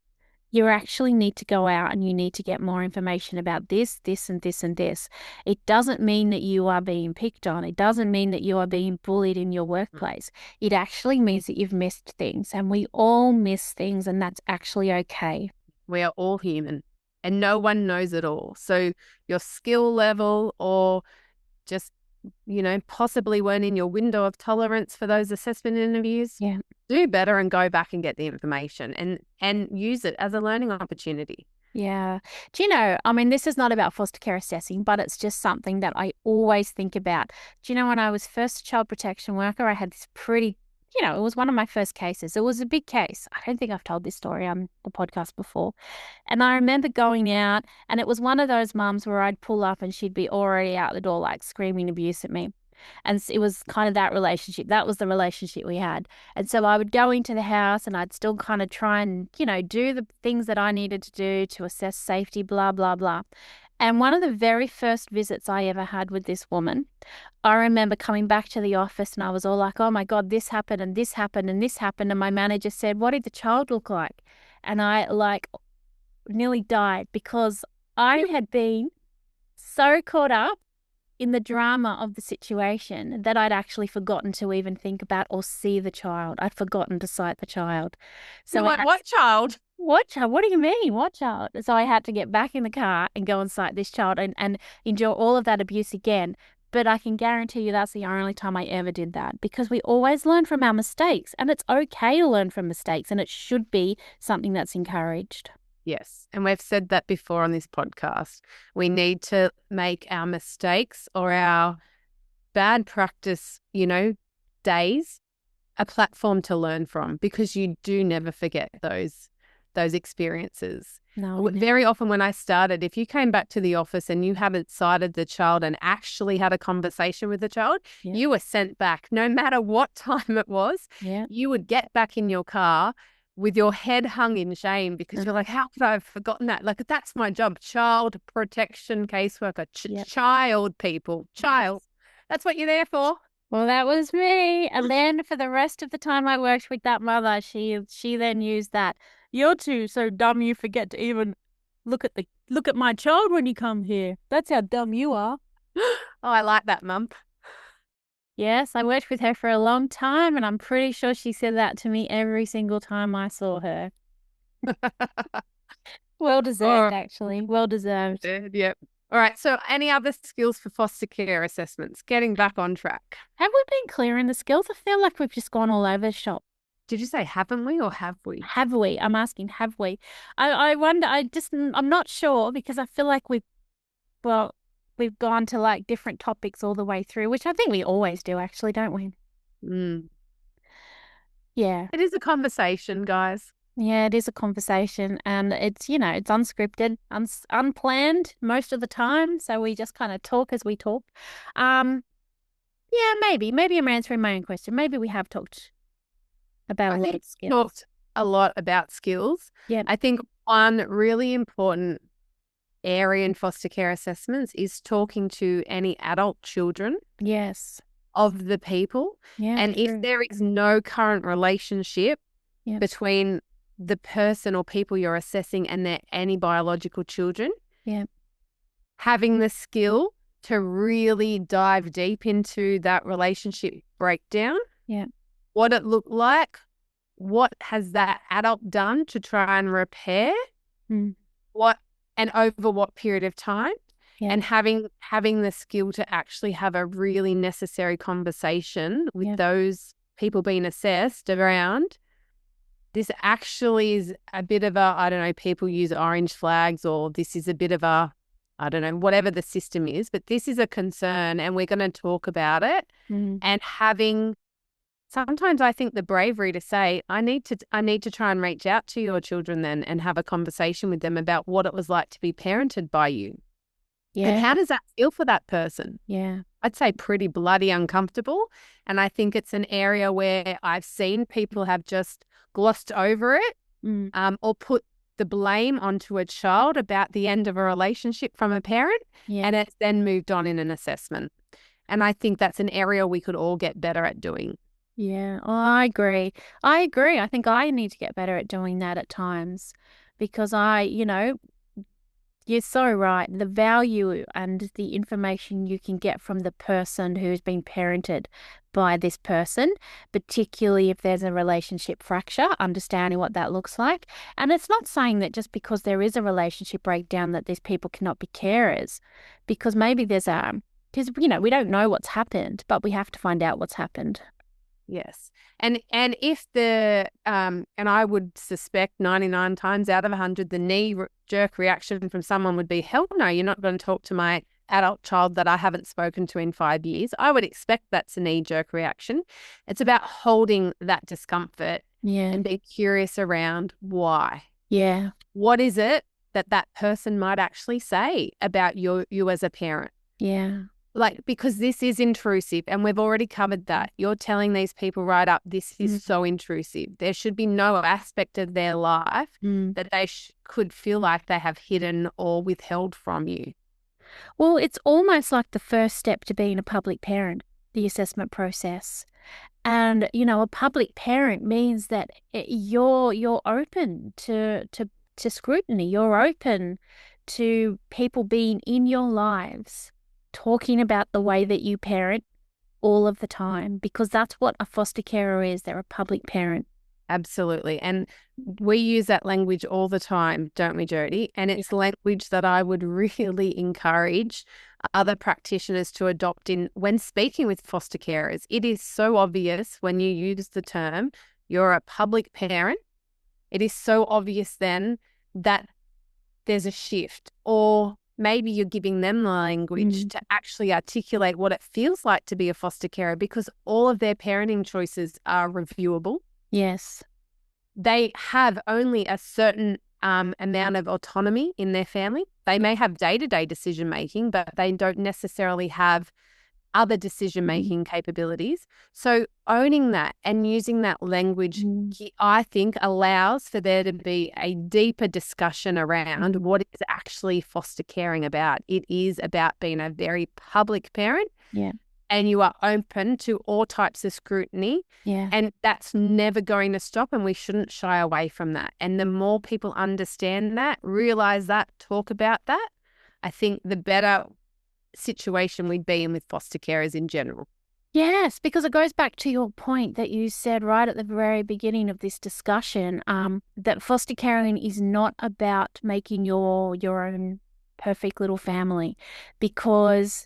you actually need to go out and you need to get more information about this, this, and this, and this. It doesn't mean that you are being picked on. It doesn't mean that you are being bullied in your workplace. It actually means that you've missed things, and we all miss things, and that's actually okay. We are all human, and no one knows it all. So your skill level or just, possibly weren't in your window of tolerance for those assessment interviews. Yeah. Do better and go back and get the information and use it as a learning opportunity. Yeah. Do you know, this is not about foster care assessing, but it's just something that I always think about. Do you know, when I was first a child protection worker, I had this pretty, it was one of my first cases. It was a big case. I don't think I've told this story on the podcast before. And I remember going out, and it was one of those mums where I'd pull up and she'd be already out the door, like screaming abuse at me. And it was kind of that relationship. That was the relationship we had. And so I would go into the house and I'd still kind of try and, do the things that I needed to do to assess safety, blah, blah, blah. And one of the very first visits I ever had with this woman, I remember coming back to the office and I was all like, oh my God, this happened and this happened and this happened. And my manager said, what did the child look like? And I nearly died because I had been so caught up in the drama of the situation that I'd actually forgotten to even think about or see the child. I'd forgotten to sight the child. So what child? What child? What do you mean? What child? So I had to get back in the car and go and sight this child and endure all of that abuse again. But I can guarantee you that's the only time I ever did that, because we always learn from our mistakes, and it's okay to learn from mistakes, and it should be something that's encouraged. Yes. And we've said that before on this podcast. We need to make our mistakes or our bad practice, days a platform to learn from, because you do never forget those experiences. No. Very often when I started, if you came back to the office and you hadn't sighted the child and actually had a conversation with the child, you were sent back no matter what time it was. Yeah. You would get back in your car with your head hung in shame, because you're like, how could I have forgotten that? Like, that's my job. Child protection caseworker, child people, child. That's what you're there for. Well, that was me. And then for the rest of the time I worked with that mother, she then used that, you're too so dumb you forget to even look at my child when you come here. That's how dumb you are. Oh, I like that, Mum. Yes, I worked with her for a long time, and I'm pretty sure she said that to me every single time I saw her. Well deserved, actually. Well deserved. Yep. All right. So any other skills for foster care assessments? Getting back on track. Have we been clear in the skills? I feel like we've just gone all over the shop. Did you say haven't we or have we? Have we? I'm asking, have we? I wonder, I'm not sure, because I feel like we've gone to different topics all the way through, which I think we always do, actually, don't we? Yeah. It is a conversation, guys. Yeah, it is a conversation, and it's, it's unscripted, unplanned most of the time. So we just kind of talk as we talk. Yeah, maybe I'm answering my own question. Maybe we have talked about a lot of skills. Talked a lot about skills. Yeah. I think one really important area in foster care assessments is talking to any adult children Yes. of the people. Yeah. And if True. there is no current relationship Yep. between the person or people you're assessing and their any biological children, Yeah. having the skill to really dive deep into that relationship breakdown, Yeah. what it looked like, what has that adult done to try and repair, Mm. what and over what period of time, Yeah. and having the skill to actually have a really necessary conversation with Yeah. those people being assessed around. This actually is a bit of a, I don't know, people use orange flags, or this is a bit of a, I don't know, whatever the system is, but this is a concern and we're going to talk about it. Mm. And having, sometimes I think the bravery to say, I need to try and reach out to your children then and have a conversation with them about what it was like to be parented by you. And Yeah. how does that feel for that person? Yeah. I'd say pretty bloody uncomfortable. And I think it's an area where I've seen people have just glossed over it, or put the blame onto a child about the end of a relationship from a parent, Yeah. and it's then moved on in an assessment. And I think that's an area we could all get better at doing. Yeah. Oh, I agree. I agree. I think I need to get better at doing that at times because you're so right. The value and the information you can get from the person who's been parented by this person, particularly if there's a relationship fracture, understanding what that looks like. And it's not saying that just because there is a relationship breakdown that these people cannot be carers, because maybe because we don't know what's happened, but we have to find out what's happened. Yes. And if and I would suspect 99 times out of 100, the knee-jerk reaction from someone would be, hell no, you're not going to talk to my adult child that I haven't spoken to in 5 years. I would expect that's a knee-jerk reaction. It's about holding that discomfort and being curious around why. Yeah. What is it that person might actually say about you as a parent? Yeah. Because this is intrusive, and we've already covered that. You're telling these people right up, this is so intrusive. There should be no aspect of their life that they could feel like they have hidden or withheld from you. Well, it's almost like the first step to being a public parent, the assessment process. And, a public parent means that you're open to scrutiny. You're open to people being in your lives, talking about the way that you parent all of the time, because that's what a foster carer is. They're a public parent. Absolutely. And we use that language all the time, don't we, Jodie? And it's language that I would really encourage other practitioners to adopt when speaking with foster carers. It is so obvious when you use the term, you're a public parent. It is so obvious then that there's a shift, or maybe you're giving them the language to actually articulate what it feels like to be a foster carer, because all of their parenting choices are reviewable. Yes. They have only a certain amount of autonomy in their family. They may have day-to-day decision-making, but they don't necessarily have other decision-making capabilities. So owning that and using that language, I think, allows for there to be a deeper discussion around what is actually foster caring about. It is about being a very public parent. Yeah. And you are open to all types of scrutiny. Yeah. And that's never going to stop, and we shouldn't shy away from that. And the more people understand that, realize that, talk about that, I think the better situation we'd be in with foster carers in general. Yes, because it goes back to your point that you said right at the very beginning of this discussion, that foster caring is not about making your own perfect little family, because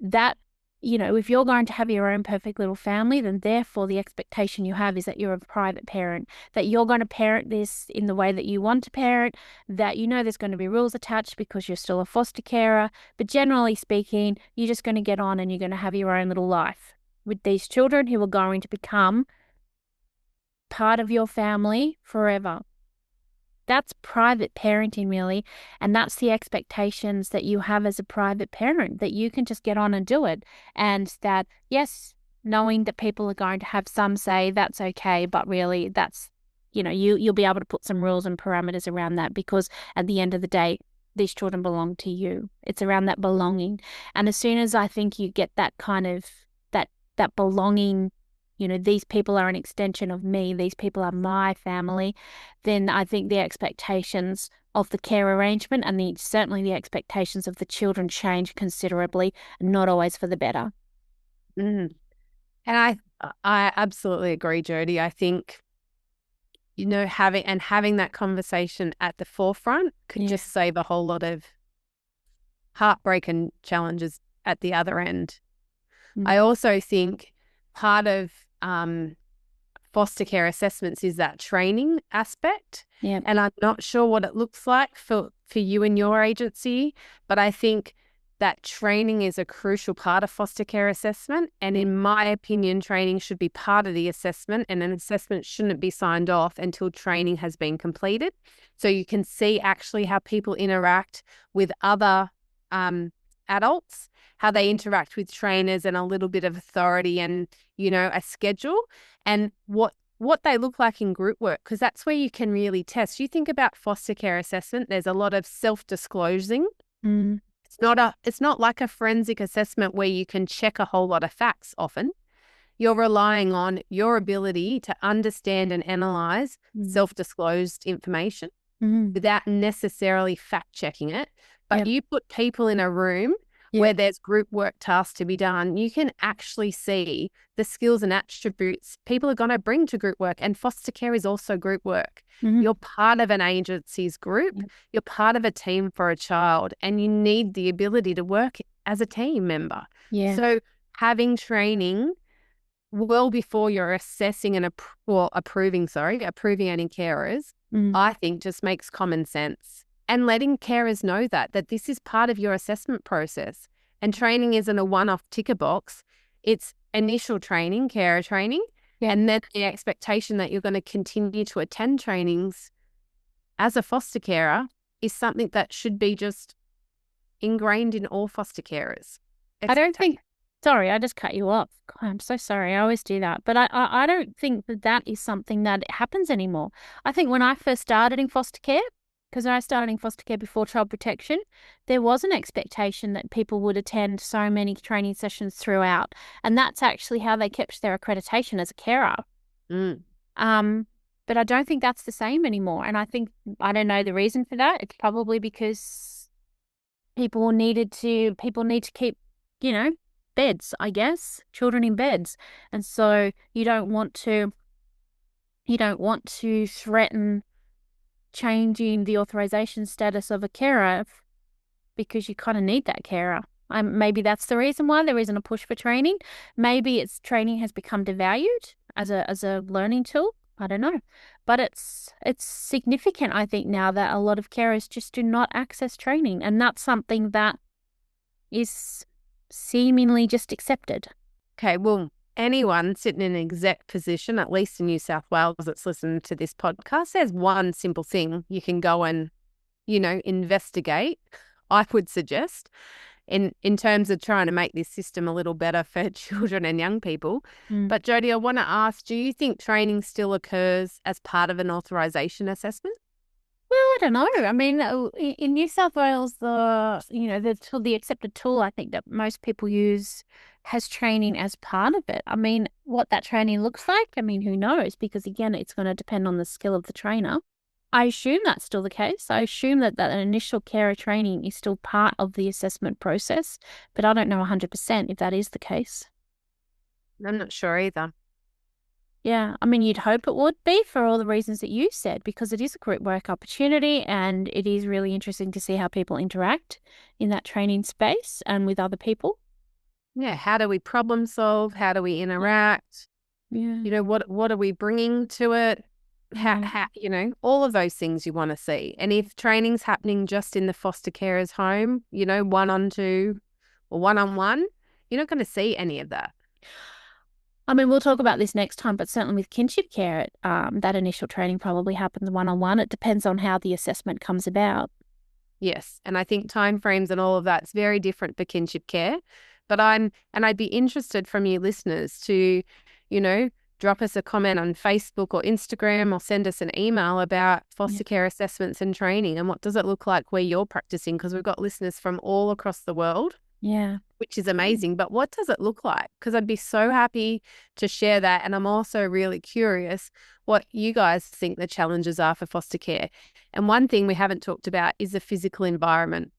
that, if you're going to have your own perfect little family, then therefore the expectation you have is that you're a private parent, that you're going to parent this in the way that you want to parent, that there's going to be rules attached because you're still a foster carer. But generally speaking, you're just going to get on and you're going to have your own little life with these children who are going to become part of your family forever. That's private parenting, really. And that's the expectations that you have as a private parent, that you can just get on and do it. And that, yes, knowing that people are going to have some say, that's okay. But really, that's, you'll be able to put some rules and parameters around that, because at the end of the day, these children belong to you. It's around that belonging. And as soon as I think you get that kind of that belonging, these people are an extension of me, these people are my family, then I think the expectations of the care arrangement and certainly the expectations of the children change considerably, not always for the better. Mm. And I absolutely agree, Jodie. I think, having that conversation at the forefront could just save a whole lot of heartbreak and challenges at the other end. I also think part of foster care assessments is that training aspect. Yeah. And I'm not sure what it looks like for you and your agency, but I think that training is a crucial part of foster care assessment. And in my opinion, training should be part of the assessment, and an assessment shouldn't be signed off until training has been completed. So you can see actually how people interact with other adults, how they interact with trainers, and a little bit of authority and, a schedule, and what they look like in group work, because that's where you can really test. You think about foster care assessment, there's a lot of self-disclosing. Mm. It's not like a forensic assessment where you can check a whole lot of facts often. You're relying on your ability to understand and analyze self-disclosed information without necessarily fact-checking it. But you put people in a room where there's group work tasks to be done, you can actually see the skills and attributes people are going to bring to group work. And foster care is also group work. You're part of an agency's group. You're part of a team for a child, and you need the ability to work as a team member. So having training well before you're assessing and approving any carers, I think just makes common sense. And letting carers know that this is part of your assessment process. And training isn't a one-off ticker box. It's initial training, carer training, and then the expectation that you're going to continue to attend trainings as a foster carer is something that should be just ingrained in all foster carers. Sorry, I just cut you off. God, I'm so sorry. I always do that. But I don't think that is something that happens anymore. I think when I first started in foster care, because I started in foster care before child protection, there was an expectation that people would attend so many training sessions throughout. And that's actually how they kept their accreditation as a carer. But I don't think that's the same anymore. And I don't know the reason for that. It's probably because people need to keep, beds, I guess, children in beds. And so you don't want to threaten changing the authorization status of a carer because you kind of need that carer. Maybe that's the reason why there isn't a push for training. Maybe training has become devalued as a learning tool. I don't know. But it's significant, I think, now that a lot of carers just do not access training. And that's something that is seemingly just accepted. Okay, well, anyone sitting in an exec position, at least in New South Wales, that's listening to this podcast, there's one simple thing you can go and, investigate, I would suggest, in terms of trying to make this system a little better for children and young people. But Jodie, I want to ask, do you think training still occurs as part of an authorization assessment? Well, I don't know. I mean, in New South Wales, the accepted tool I think that most people use has training as part of it. I mean, what that training looks like, who knows? Because again, it's going to depend on the skill of the trainer. I assume that's still the case. I assume that initial carer training is still part of the assessment process, but I don't know 100% if that is the case. I'm not sure either. Yeah, you'd hope it would be for all the reasons that you said, because it is a group work opportunity and it is really interesting to see how people interact in that training space and with other people. Yeah, how do we problem solve? How do we interact? Yeah. What are we bringing to it? How all of those things you want to see. And if training's happening just in the foster carer's home, 1-on-2 or 1-on-1, you're not going to see any of that. We'll talk about this next time, but certainly with kinship care, that initial training probably happens 1-on-1. It depends on how the assessment comes about. Yes, and I think timeframes and all of that's very different for kinship care. But I'd be interested from you listeners to, drop us a comment on Facebook or Instagram, or send us an email about foster care assessments and training, and what does it look like where you're practicing, because we've got listeners from all across the world. Yeah. Which is amazing. But what does it look like? Because I'd be so happy to share that. And I'm also really curious what you guys think the challenges are for foster care. And one thing we haven't talked about is the physical environment,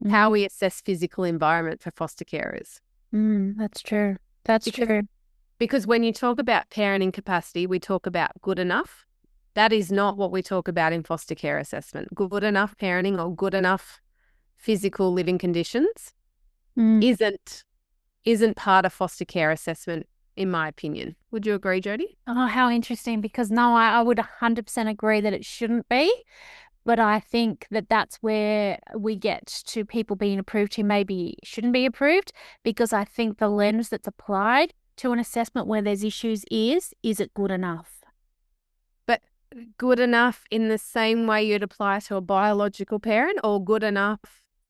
how we assess physical environment for foster carers. That's true. That's true. Because when you talk about parenting capacity, we talk about good enough. That is not what we talk about in foster care assessment. Good enough parenting or good enough physical living conditions isn't part of foster care assessment, in my opinion. Would you agree, Jodie? Oh, how interesting. Because no, I would 100% agree that it shouldn't be. But I think that that's where we get to people being approved who maybe shouldn't be approved, because I think the lens that's applied to an assessment where there's issues is it good enough? But good enough in the same way you'd apply to a biological parent, or good enough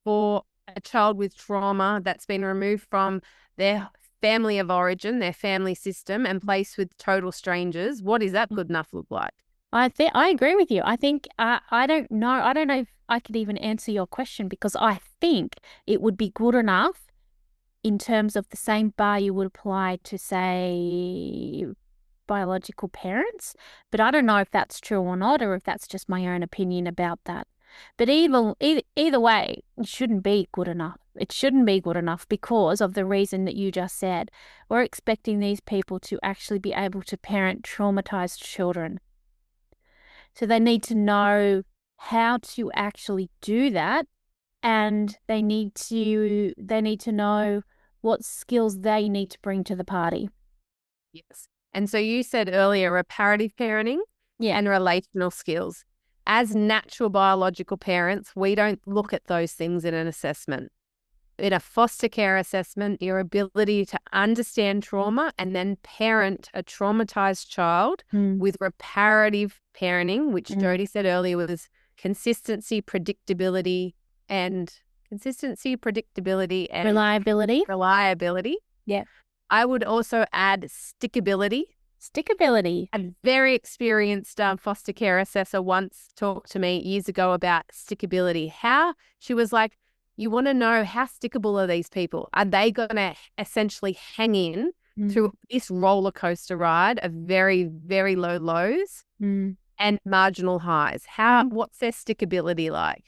for a child with trauma that's been removed from their family of origin, their family system, and placed with total strangers? What does that good enough look like? I think I agree with you. I think I don't know. I don't know if I could even answer your question, because I think it would be good enough in terms of the same bar you would apply to, say, biological parents. But I don't know if that's true or not, or if that's just my own opinion about that. But either way, it shouldn't be good enough. It shouldn't be good enough because of the reason that you just said. We're expecting these people to actually be able to parent traumatized children. So they need to know how to actually do that, and they need to know what skills they need to bring to the party. Yes. And so you said earlier reparative parenting and relational skills. As natural biological parents, we don't look at those things in an assessment. In a foster care assessment, your ability to understand trauma and then parent a traumatized child with reparative parenting, which Jodie said earlier was consistency, predictability, and reliability. Yeah. I would also add stickability. A very experienced foster care assessor once talked to me years ago about stickability. She was like, you want to know how stickable are these people? Are they going to essentially hang in through this roller coaster ride of very, very low lows and marginal highs? What's their stickability like?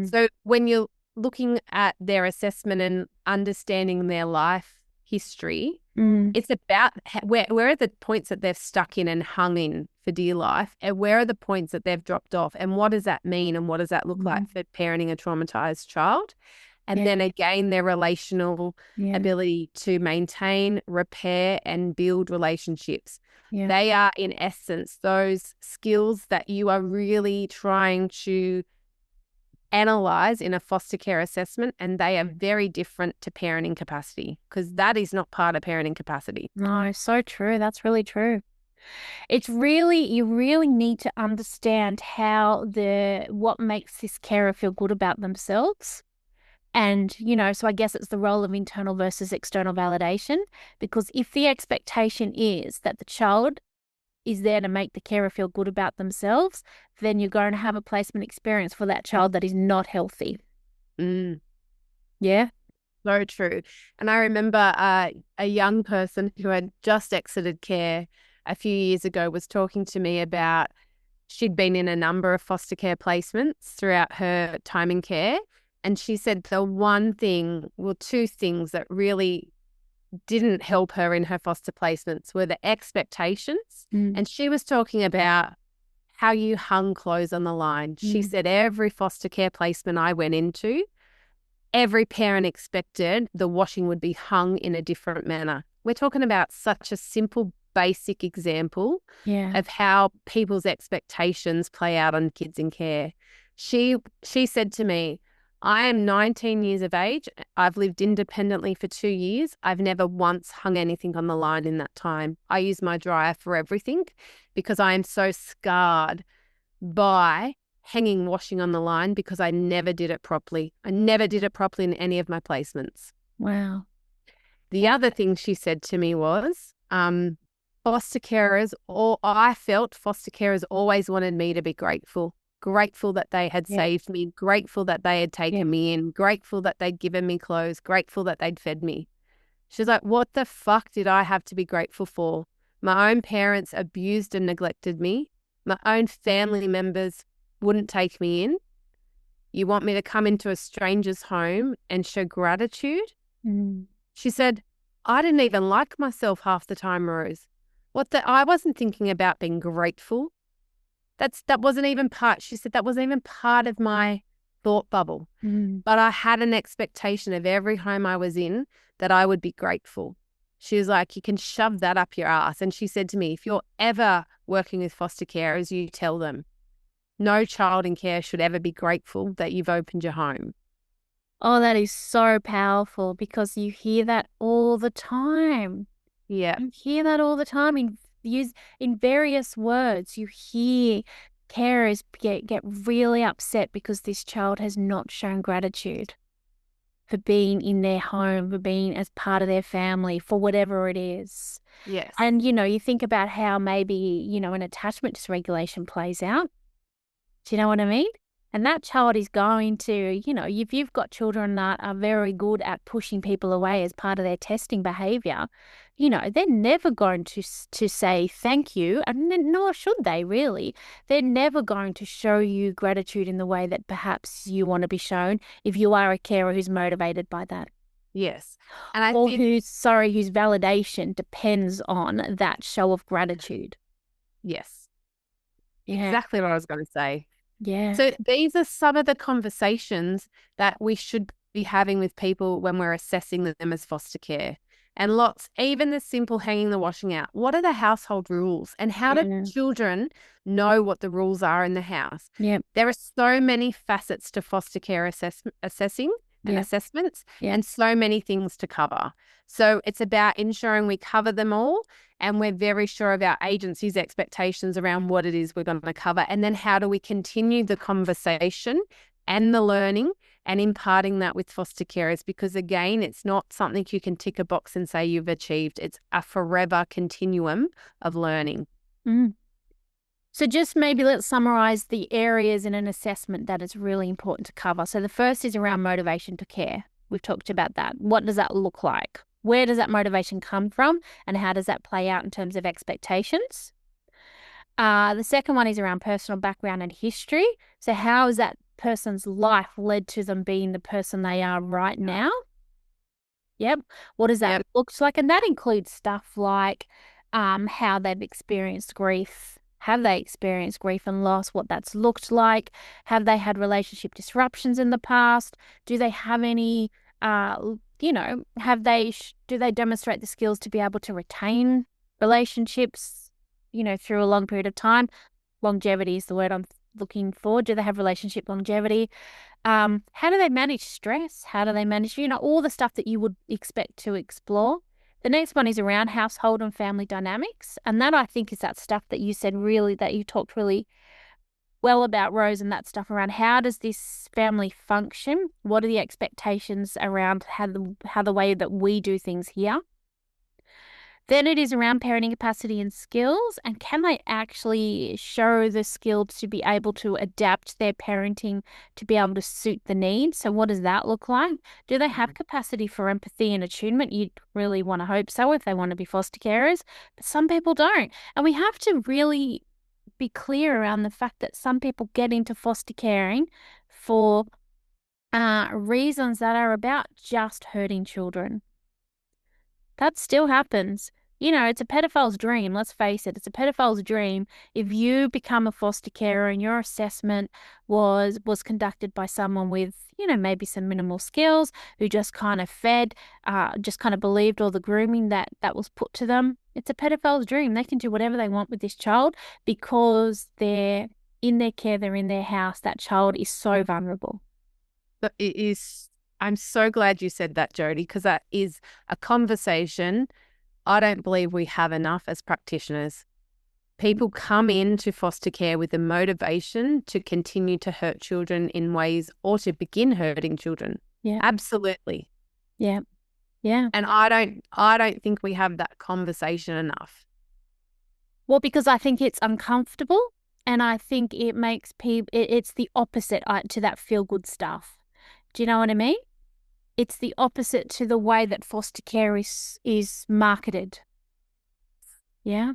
So when you're looking at their assessment and understanding their life history, it's about where are the points that they've stuck in and hung in for dear life, and where are the points that they've dropped off, and what does that mean, and what does that look like for parenting a traumatized child? And then again, their relational ability to maintain, repair, and build relationships. They are, in essence, those skills that you are really trying to analyze in a foster care assessment, and they are very different to parenting capacity, because that is not part of parenting capacity. No, so true. That's really true. You really need to understand what makes this carer feel good about themselves. And, so I guess it's the role of internal versus external validation, because if the expectation is that the child is there to make the carer feel good about themselves, then you're going to have a placement experience for that child that is not healthy. Yeah. So true. And I remember a young person who had just exited care a few years ago was talking to me about she'd been in a number of foster care placements throughout her time in care. And she said two things that really didn't help her in her foster placements were the expectations. And she was talking about how you hung clothes on the line. She said every foster care placement I went into, every parent expected the washing would be hung in a different manner. We're talking about such a simple, basic example of how people's expectations play out on kids in care. She said to me, I am 19 years of age. I've lived independently for 2 years. I've never once hung anything on the line in that time. I use my dryer for everything because I am so scarred by hanging washing on the line because I never did it properly. I never did it properly in any of my placements. Wow. The other thing she said to me was, foster carers, or I felt foster carers always wanted me to be grateful. Grateful that they had saved me, grateful that they had taken me in, grateful that they'd given me clothes, grateful that they'd fed me. She's like, what the fuck did I have to be grateful for? My own parents abused and neglected me. My own family members wouldn't take me in. You want me to come into a stranger's home and show gratitude? She said, I didn't even like myself half the time, Rose. I wasn't thinking about being grateful. That wasn't even part, she said, that wasn't even part of my thought bubble. But I had an expectation of every home I was in that I would be grateful. She was like, you can shove that up your ass. And she said to me, if you're ever working with foster carers, you tell them, no child in care should ever be grateful that you've opened your home. Oh, that is so powerful because you hear that all the time. Yeah. You hear that all the time in various words. You hear carers get really upset because this child has not shown gratitude for being in their home, for being as part of their family, for whatever it is. Yes. And, you think about how maybe, an attachment dysregulation plays out. Do you know what I mean? And that child is going to, if you've got children that are very good at pushing people away as part of their testing behavior, they're never going to say thank you, and nor should they really. They're never going to show you gratitude in the way that perhaps you want to be shown if you are a carer who's motivated by that. Yes. And whose validation depends on that show of gratitude. Yes. Yeah. Exactly what I was going to say. Yeah. So these are some of the conversations that we should be having with people when we're assessing them as foster care. And even the simple hanging the washing out. What are the household rules? And how do children know what the rules are in the house? Yeah. There are so many facets to foster care assessing and assessments, and so many things to cover. So it's about ensuring we cover them all, and we're very sure of our agency's expectations around what it is we're going to cover. And then how do we continue the conversation and the learning and imparting that with foster carers? Because again, it's not something you can tick a box and say you've achieved. It's a forever continuum of learning. So just maybe let's summarize the areas in an assessment that is really important to cover. So the first is around motivation to care. We've talked about that. What does that look like? Where does that motivation come from? And how does that play out in terms of expectations? The second one is around personal background and history. So how has that person's life led to them being the person they are right now? Yep. What does that look like? And that includes stuff like how they've experienced grief. Have they experienced grief and loss? What that's looked like? Have they had relationship disruptions in the past? Do they have any, do they demonstrate the skills to be able to retain relationships, through a long period of time? Longevity is the word I'm looking for. Do they have relationship longevity? How do they manage stress? How do they manage, all the stuff that you would expect to explore? The next one is around household and family dynamics. And that, I think, is that stuff that you said that you talked really well about, Rose, and that stuff around how does this family function? What are the expectations around how the way that we do things here? Then it is around parenting capacity and skills, and can they actually show the skills to be able to adapt their parenting to be able to suit the needs? So what does that look like? Do they have capacity for empathy and attunement? You'd really want to hope so if they want to be foster carers, but some people don't. And we have to really be clear around the fact that some people get into foster caring for reasons that are about just hurting children. That still happens. It's a pedophile's dream. Let's face it. It's a pedophile's dream. If you become a foster carer and your assessment was conducted by someone with, maybe some minimal skills, who just kind of just kind of believed all the grooming that was put to them, it's a pedophile's dream. They can do whatever they want with this child because they're in their care, they're in their house. That child is so vulnerable. But it is. I'm so glad you said that, Jodie, because that is a conversation I don't believe we have enough as practitioners. People come into foster care with the motivation to continue to hurt children in ways or to begin hurting children. Yeah. Absolutely. Yeah. Yeah. And I don't think we have that conversation enough. Well, because I think it's uncomfortable, and I think it makes people, it's the opposite to that feel good stuff. Do you know what I mean? It's the opposite to the way that foster care is marketed. Yeah.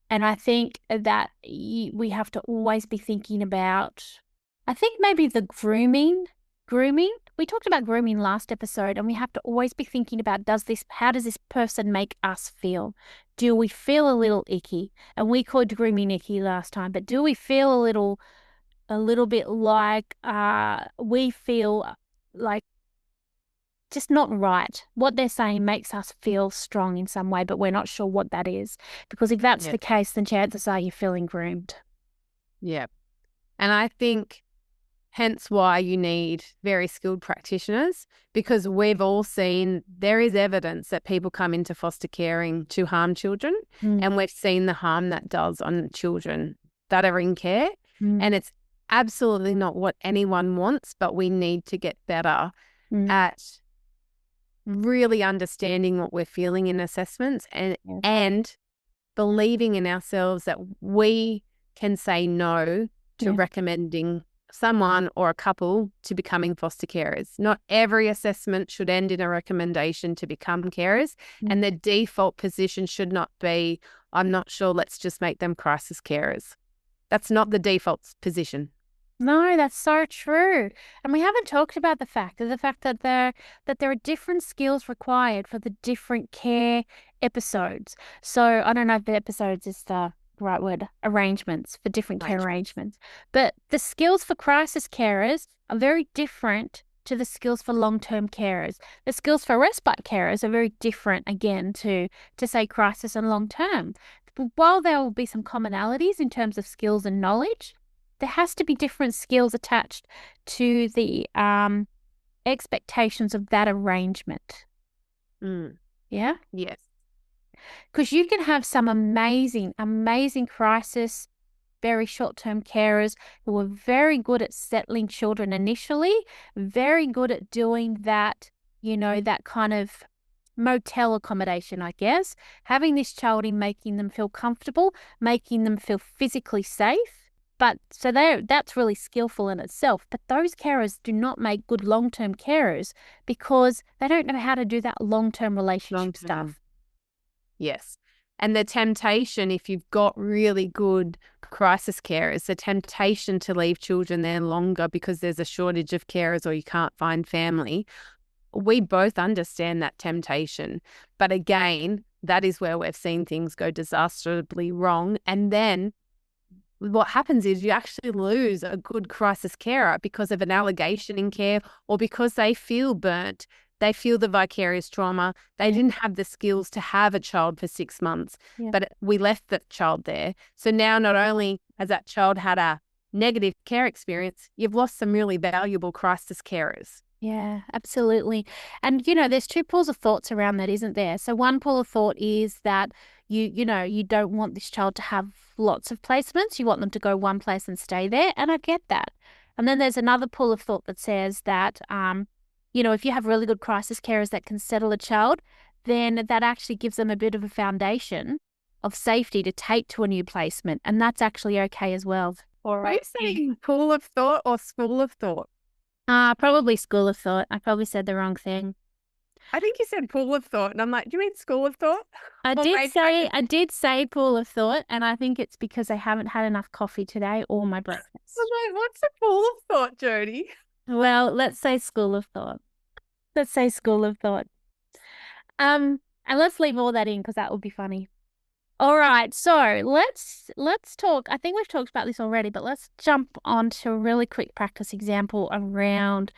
And I think that we have to always be thinking about, I think maybe the grooming. We talked about grooming last episode, and we have to always be thinking about, how does this person make us feel? Do we feel a little icky? And we called grooming icky last time, but do we feel a little bit like, we feel like just not right? What they're saying makes us feel strong in some way, but we're not sure what that is. Because if that's Yeah. the case, then chances are you're feeling groomed. Yeah. And I think hence why you need very skilled practitioners, because we've all seen there is evidence that people come into foster caring to harm children. And we've seen the harm that does on children that are in care. And it's absolutely not what anyone wants, but we need to get better at really understanding what we're feeling in assessments and believing in ourselves that we can say no to recommending someone or a couple to becoming foster carers. Not every assessment should end in a recommendation to become carers, and the default position should not be, I'm not sure, let's just make them crisis carers. That's not the default position. No, that's so true. And we haven't talked about the fact that there are different skills required for the different care episodes. So I don't know if the episodes is the right word, arrangements for different care arrangements. But the skills for crisis carers are very different to the skills for long-term carers. The skills for respite carers are very different again to say crisis and long-term. While there will be some commonalities in terms of skills and knowledge, there has to be different skills attached to the expectations of that arrangement. Yeah? Yes. Because you can have some amazing, amazing crisis, very short-term carers who are very good at settling children initially, very good at doing that, that kind of motel accommodation, I guess, having this child in, making them feel comfortable, making them feel physically safe. But so that's really skillful in itself. But those carers do not make good long-term carers because they don't know how to do that long-term relationship stuff. Yes. And the temptation, if you've got really good crisis carers, the temptation to leave children there longer because there's a shortage of carers or you can't find family. We both understand that temptation. But again, that is where we've seen things go disastrously wrong. And then what happens is you actually lose a good crisis carer because of an allegation in care or because they feel burnt. They feel the vicarious trauma. They didn't have the skills to have a child for 6 months, but we left that child there. So now not only has that child had a negative care experience, you've lost some really valuable crisis carers. Yeah, absolutely. And, there's two pools of thoughts around that, isn't there? So one pool of thought is that you don't want this child to have lots of placements. You want them to go one place and stay there. And I get that. And then there's another pool of thought that says that, if you have really good crisis carers that can settle a child, then that actually gives them a bit of a foundation of safety to take to a new placement. And that's actually okay as well. Are you saying pool of thought or school of thought? Probably school of thought. I probably said the wrong thing. I think you said pool of thought, and I'm like, do you mean school of thought? I did say pool of thought, and I think it's because I haven't had enough coffee today or my breakfast. I'm like, what's a pool of thought, Jodie? Well, let's say school of thought. Let's say school of thought. And let's leave all that in because that would be funny. All right, so let's talk. I think we've talked about this already, but let's jump on to a really quick practice example around.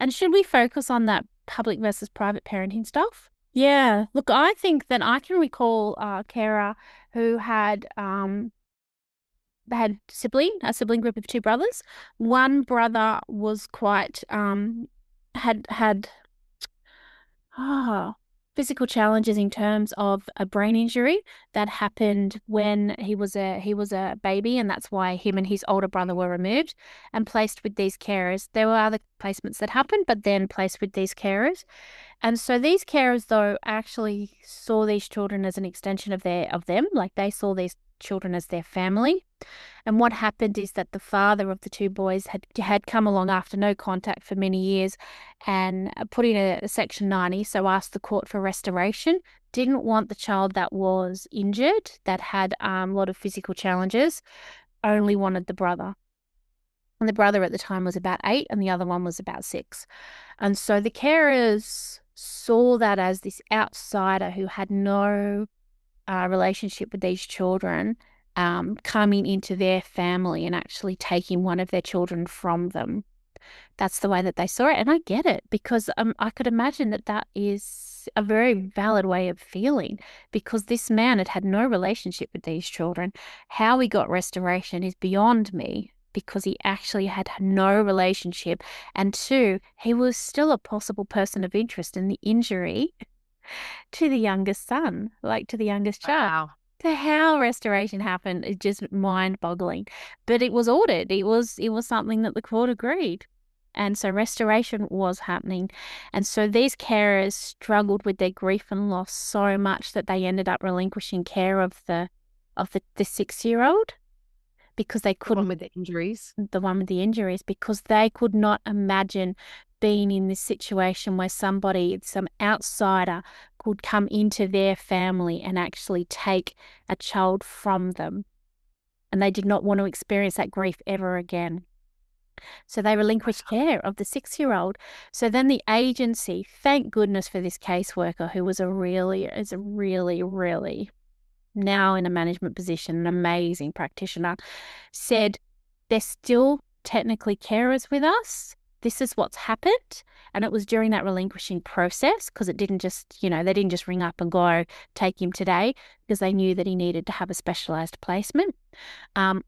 And should we focus on that public versus private parenting stuff? Yeah. Look, I think that I can recall a carer who had a sibling group of two brothers. One brother was quite had physical challenges in terms of a brain injury that happened when he was a baby, and that's why him and his older brother were removed and placed with these carers. There were other placements that happened, but then placed with these carers. And so these carers, though, actually saw these children as an extension of them. Like they saw these children as their family. And what happened is that the father of the two boys had come along after no contact for many years and put in a Section 90, so asked the court for restoration. Didn't want the child that was injured, that had a lot of physical challenges, only wanted the brother. And the brother at the time was about 8 and the other one was about 6. And so the carers saw that as this outsider who had no relationship with these children coming into their family and actually taking one of their children from them. That's the way that they saw it. And I get it, because I could imagine that that is a very valid way of feeling, because this man had had no relationship with these children. How he got restoration is beyond me, because he actually had no relationship. And 2, he was still a possible person of interest in the injury to the youngest son, like to the youngest child. Wow. To how restoration happened is just mind-boggling. But it was ordered. It was something that the court agreed. And so restoration was happening. And so these carers struggled with their grief and loss so much that they ended up relinquishing care of the 6-year-old, because they couldn't. The one with the injuries. The one with the injuries, because they could not imagine being in this situation where some outsider could come into their family and actually take a child from them. And they did not want to experience that grief ever again. So they relinquished care of the 6-year-old. So then the agency, thank goodness for this caseworker, who is a really, really now in a management position, an amazing practitioner, said, they're still technically carers with us. This is what's happened. And it was during that relinquishing process, because it didn't just, they didn't just ring up and go, take him today, because they knew that he needed to have a specialised placement.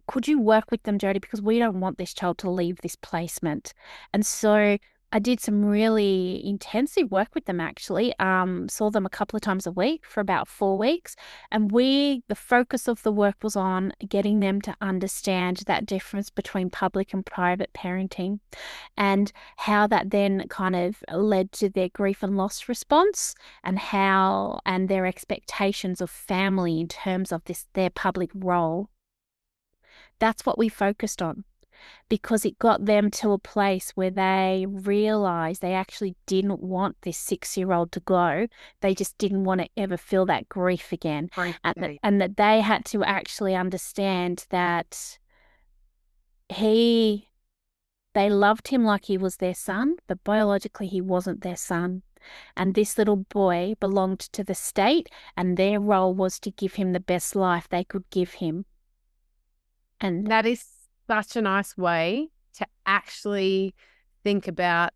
Could you work with them, Jodie? Because we don't want this child to leave this placement. And so I did some really intensive work with them, actually. Saw them a couple of times a week for about 4 weeks. And the focus of the work was on getting them to understand that difference between public and private parenting, and how that then kind of led to their grief and loss response, and their expectations of family in terms of their public role. That's what we focused on, because it got them to a place where they realized they actually didn't want this 6-year-old to go. They just didn't want to ever feel that grief again. And that they had to actually understand that they loved him like he was their son, but biologically he wasn't their son. And this little boy belonged to the state, and their role was to give him the best life they could give him. And that is such a nice way to actually think about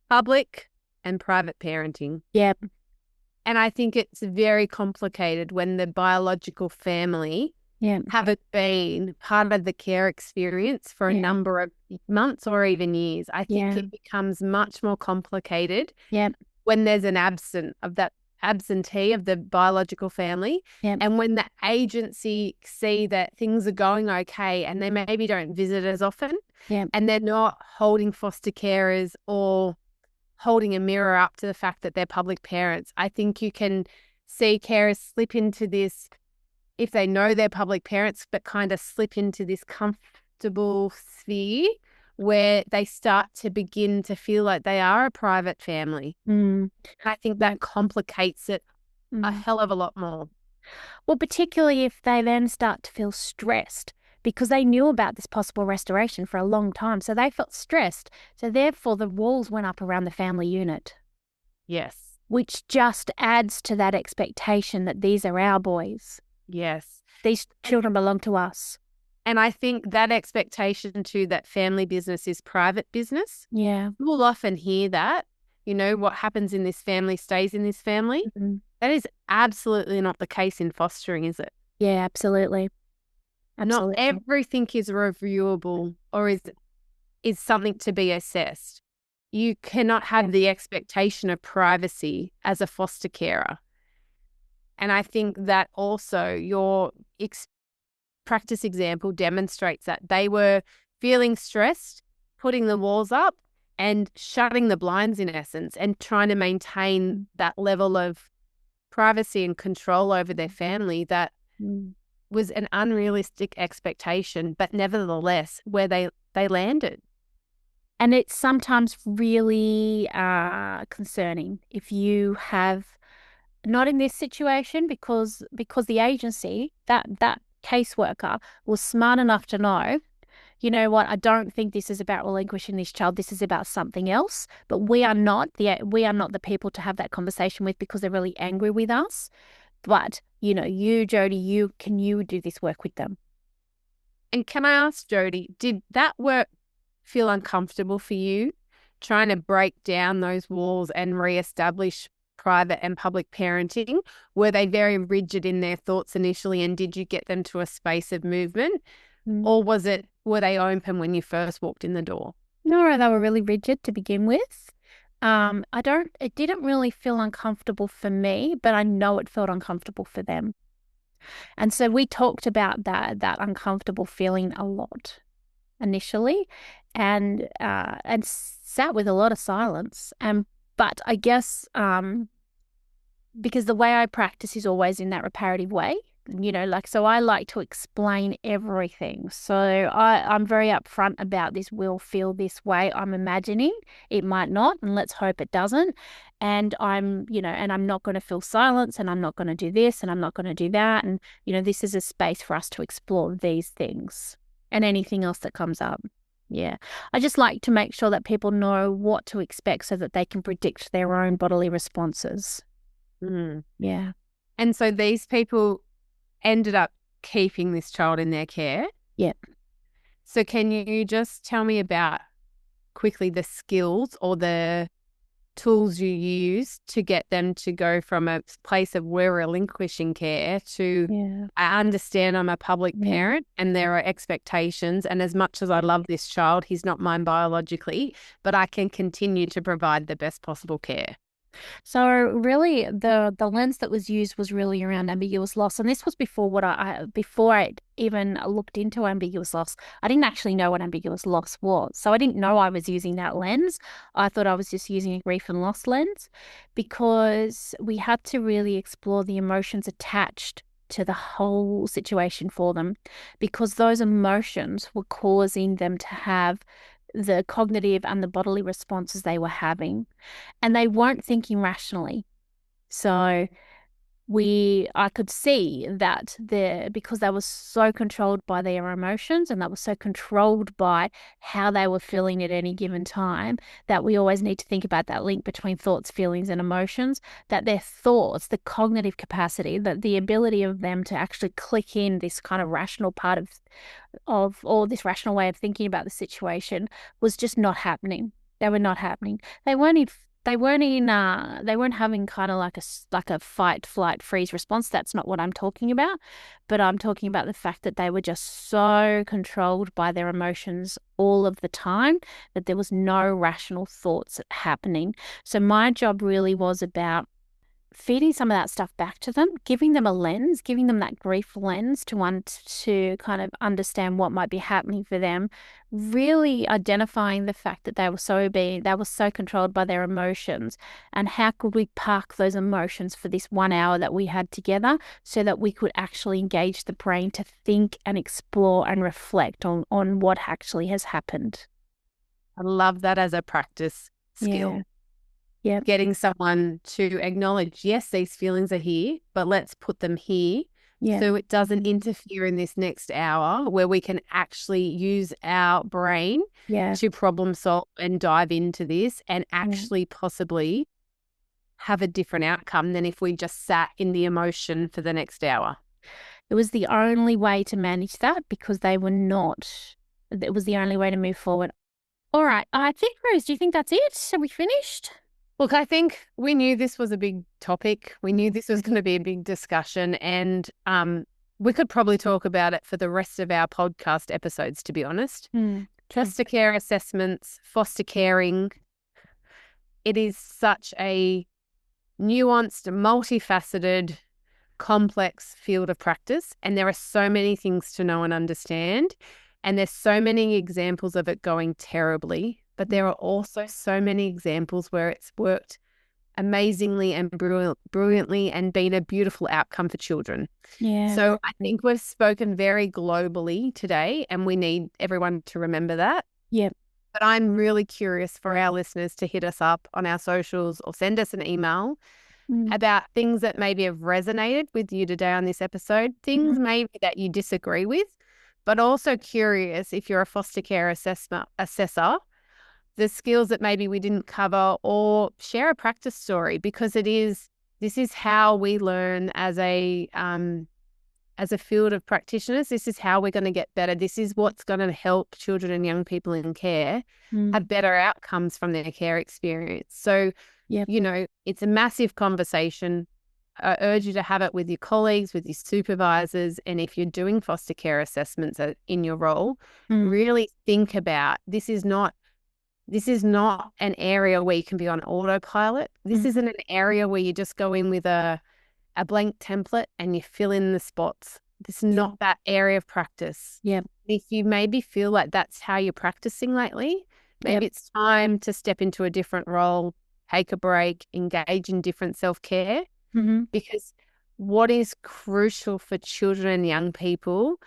public and private parenting. Yep. And I think it's very complicated when the biological family haven't been part of the care experience for a number of months or even years. I think it becomes much more complicated when there's an absentee of the biological family, and when the agency see that things are going okay and they maybe don't visit as often, and they're not holding foster carers or holding a mirror up to the fact that they're public parents. I think you can see carers slip into this, if they know they're public parents, but kind of slip into this comfortable sphere where they start to begin to feel like they are a private family. I think that complicates it a hell of a lot more. Well, particularly if they then start to feel stressed, because they knew about this possible restoration for a long time. So they felt stressed. So therefore the walls went up around the family unit. Yes. Which just adds to that expectation that these are our boys. Yes. These children belong to us. And I think that expectation too, that family business is private business. Yeah. We'll often hear that, what happens in this family stays in this family. That is absolutely not the case in fostering, is it? Yeah, absolutely. Not everything is reviewable or is something to be assessed. You cannot have the expectation of privacy as a foster carer. And I think that also your practice example demonstrates that they were feeling stressed, putting the walls up and shutting the blinds in essence, and trying to maintain that level of privacy and control over their family that was an unrealistic expectation, but nevertheless, where they landed. And it's sometimes really concerning if you have, not in this situation, because the agency, that caseworker was smart enough to know, you know what, I don't think this is about relinquishing this child. This is about something else. But we are not the people to have that conversation with, because they're really angry with us. But, you know, you, Jodie, can you do this work with them? And can I ask, Jodie, did that work feel uncomfortable for you, trying to break down those walls and reestablish private and public parenting? Were they very rigid in their thoughts initially, and did you get them to a space of movement? Or were they open when you first walked in the door? No, they were really rigid to begin with. It didn't really feel uncomfortable for me, but I know it felt uncomfortable for them. And so we talked about that uncomfortable feeling a lot initially, and sat with a lot of silence. But I guess because the way I practice is always in that reparative way, you know, like, so I like to explain everything. So I'm very upfront about this will feel this way. I'm imagining it might not, and let's hope it doesn't. And I'm not going to feel silence, and I'm not going to do this, and I'm not going to do that. And, you know, this is a space for us to explore these things and anything else that comes up. Yeah. I just like to make sure that people know what to expect so that they can predict their own bodily responses. Yeah. And so these people ended up keeping this child in their care. Yep. So can you just tell me about quickly the skills or the tools you use to get them to go from a place of we're relinquishing care to I understand I'm a public parent and there are expectations, and as much as I love this child, he's not mine biologically, but I can continue to provide the best possible care? So really, the lens that was used was really around ambiguous loss, and this was before before I even looked into ambiguous loss. I didn't actually know what ambiguous loss was, so I didn't know I was using that lens. I thought I was just using a grief and loss lens, because we had to really explore the emotions attached to the whole situation for them, because those emotions were causing them to have the cognitive and the bodily responses they were having, and they weren't thinking rationally. So I could see that because they were so controlled by their emotions, and that was so controlled by how they were feeling at any given time, that we always need to think about that link between thoughts, feelings, and emotions, that their thoughts, the cognitive capacity, that the ability of them to actually click in this kind of rational part of or this rational way of thinking about the situation was just not happening. They were not happening. They weren't having kind of like a fight, flight, freeze response. That's not what I'm talking about. But I'm talking about the fact that they were just so controlled by their emotions all of the time that there was no rational thoughts happening. So my job really was about feeding some of that stuff back to them, giving them a lens, giving them that grief lens to kind of understand what might be happening for them, really identifying the fact that they were so controlled by their emotions, and how could we park those emotions for this 1 hour that we had together so that we could actually engage the brain to think and explore and reflect on what actually has happened. I love that as a practice skill. Yeah. Getting someone to acknowledge, yes, these feelings are here, but let's put them here so it doesn't interfere in this next hour, where we can actually use our brain to problem solve and dive into this and actually possibly have a different outcome than if we just sat in the emotion for the next hour. It was the only way to manage that, because it was the only way to move forward. All right. I think, Rose, do you think that's it? Are we finished? Look, I think we knew this was a big topic. We knew this was going to be a big discussion, and we could probably talk about it for the rest of our podcast episodes, to be honest. Foster care assessments, foster caring. It is such a nuanced, multifaceted, complex field of practice, and there are so many things to know and understand, and there's so many examples of it going terribly. But there are also so many examples where it's worked amazingly and brilliantly and been a beautiful outcome for children. Yeah. So I think we've spoken very globally today, and we need everyone to remember that. Yep. But I'm really curious for our listeners to hit us up on our socials or send us an email about things that maybe have resonated with you today on this episode, things maybe that you disagree with, but also curious if you're a foster care assessor, the skills that maybe we didn't cover, or share a practice story, because this is how we learn as a field of practitioners. This is how we're going to get better. This is what's going to help children and young people in care have better outcomes from their care experience. So, it's a massive conversation. I urge you to have it with your colleagues, with your supervisors, and if you're doing foster care assessments in your role, really think about this is not an area where you can be on autopilot. This isn't an area where you just go in with a blank template and you fill in the spots. This is not that area of practice. Yep. If you maybe feel like that's how you're practicing lately, maybe it's time to step into a different role, take a break, engage in different self-care, because what is crucial for children and young people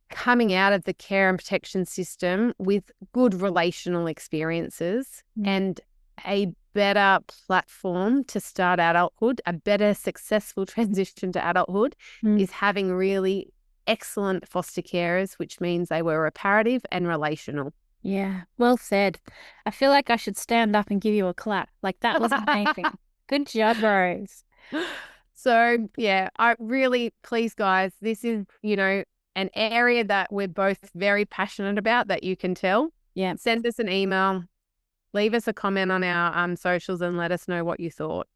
coming out of the care and protection system with good relational experiences and a better platform to start adulthood, a better successful transition to adulthood, is having really excellent foster carers, which means they were reparative and relational. Yeah, well said. I feel like I should stand up and give you a clap. Like, that was amazing. Good job, Rose. So, I really, please, guys, this is, an area that we're both very passionate about, that you can tell. Yeah. Send us an email, leave us a comment on our socials, and let us know what you thought.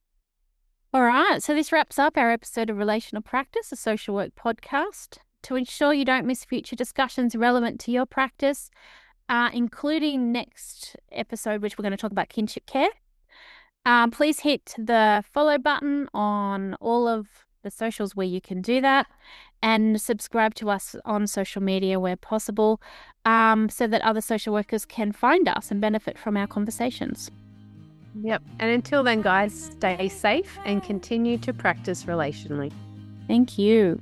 All right. So this wraps up our episode of Relational Practice, a social work podcast. To ensure you don't miss future discussions relevant to your practice, including next episode, which we're going to talk about kinship care, please hit the follow button on all of the socials where you can do that, and subscribe to us on social media where possible, so that other social workers can find us and benefit from our conversations. Yep. And until then, guys, stay safe and continue to practice relationally. Thank you.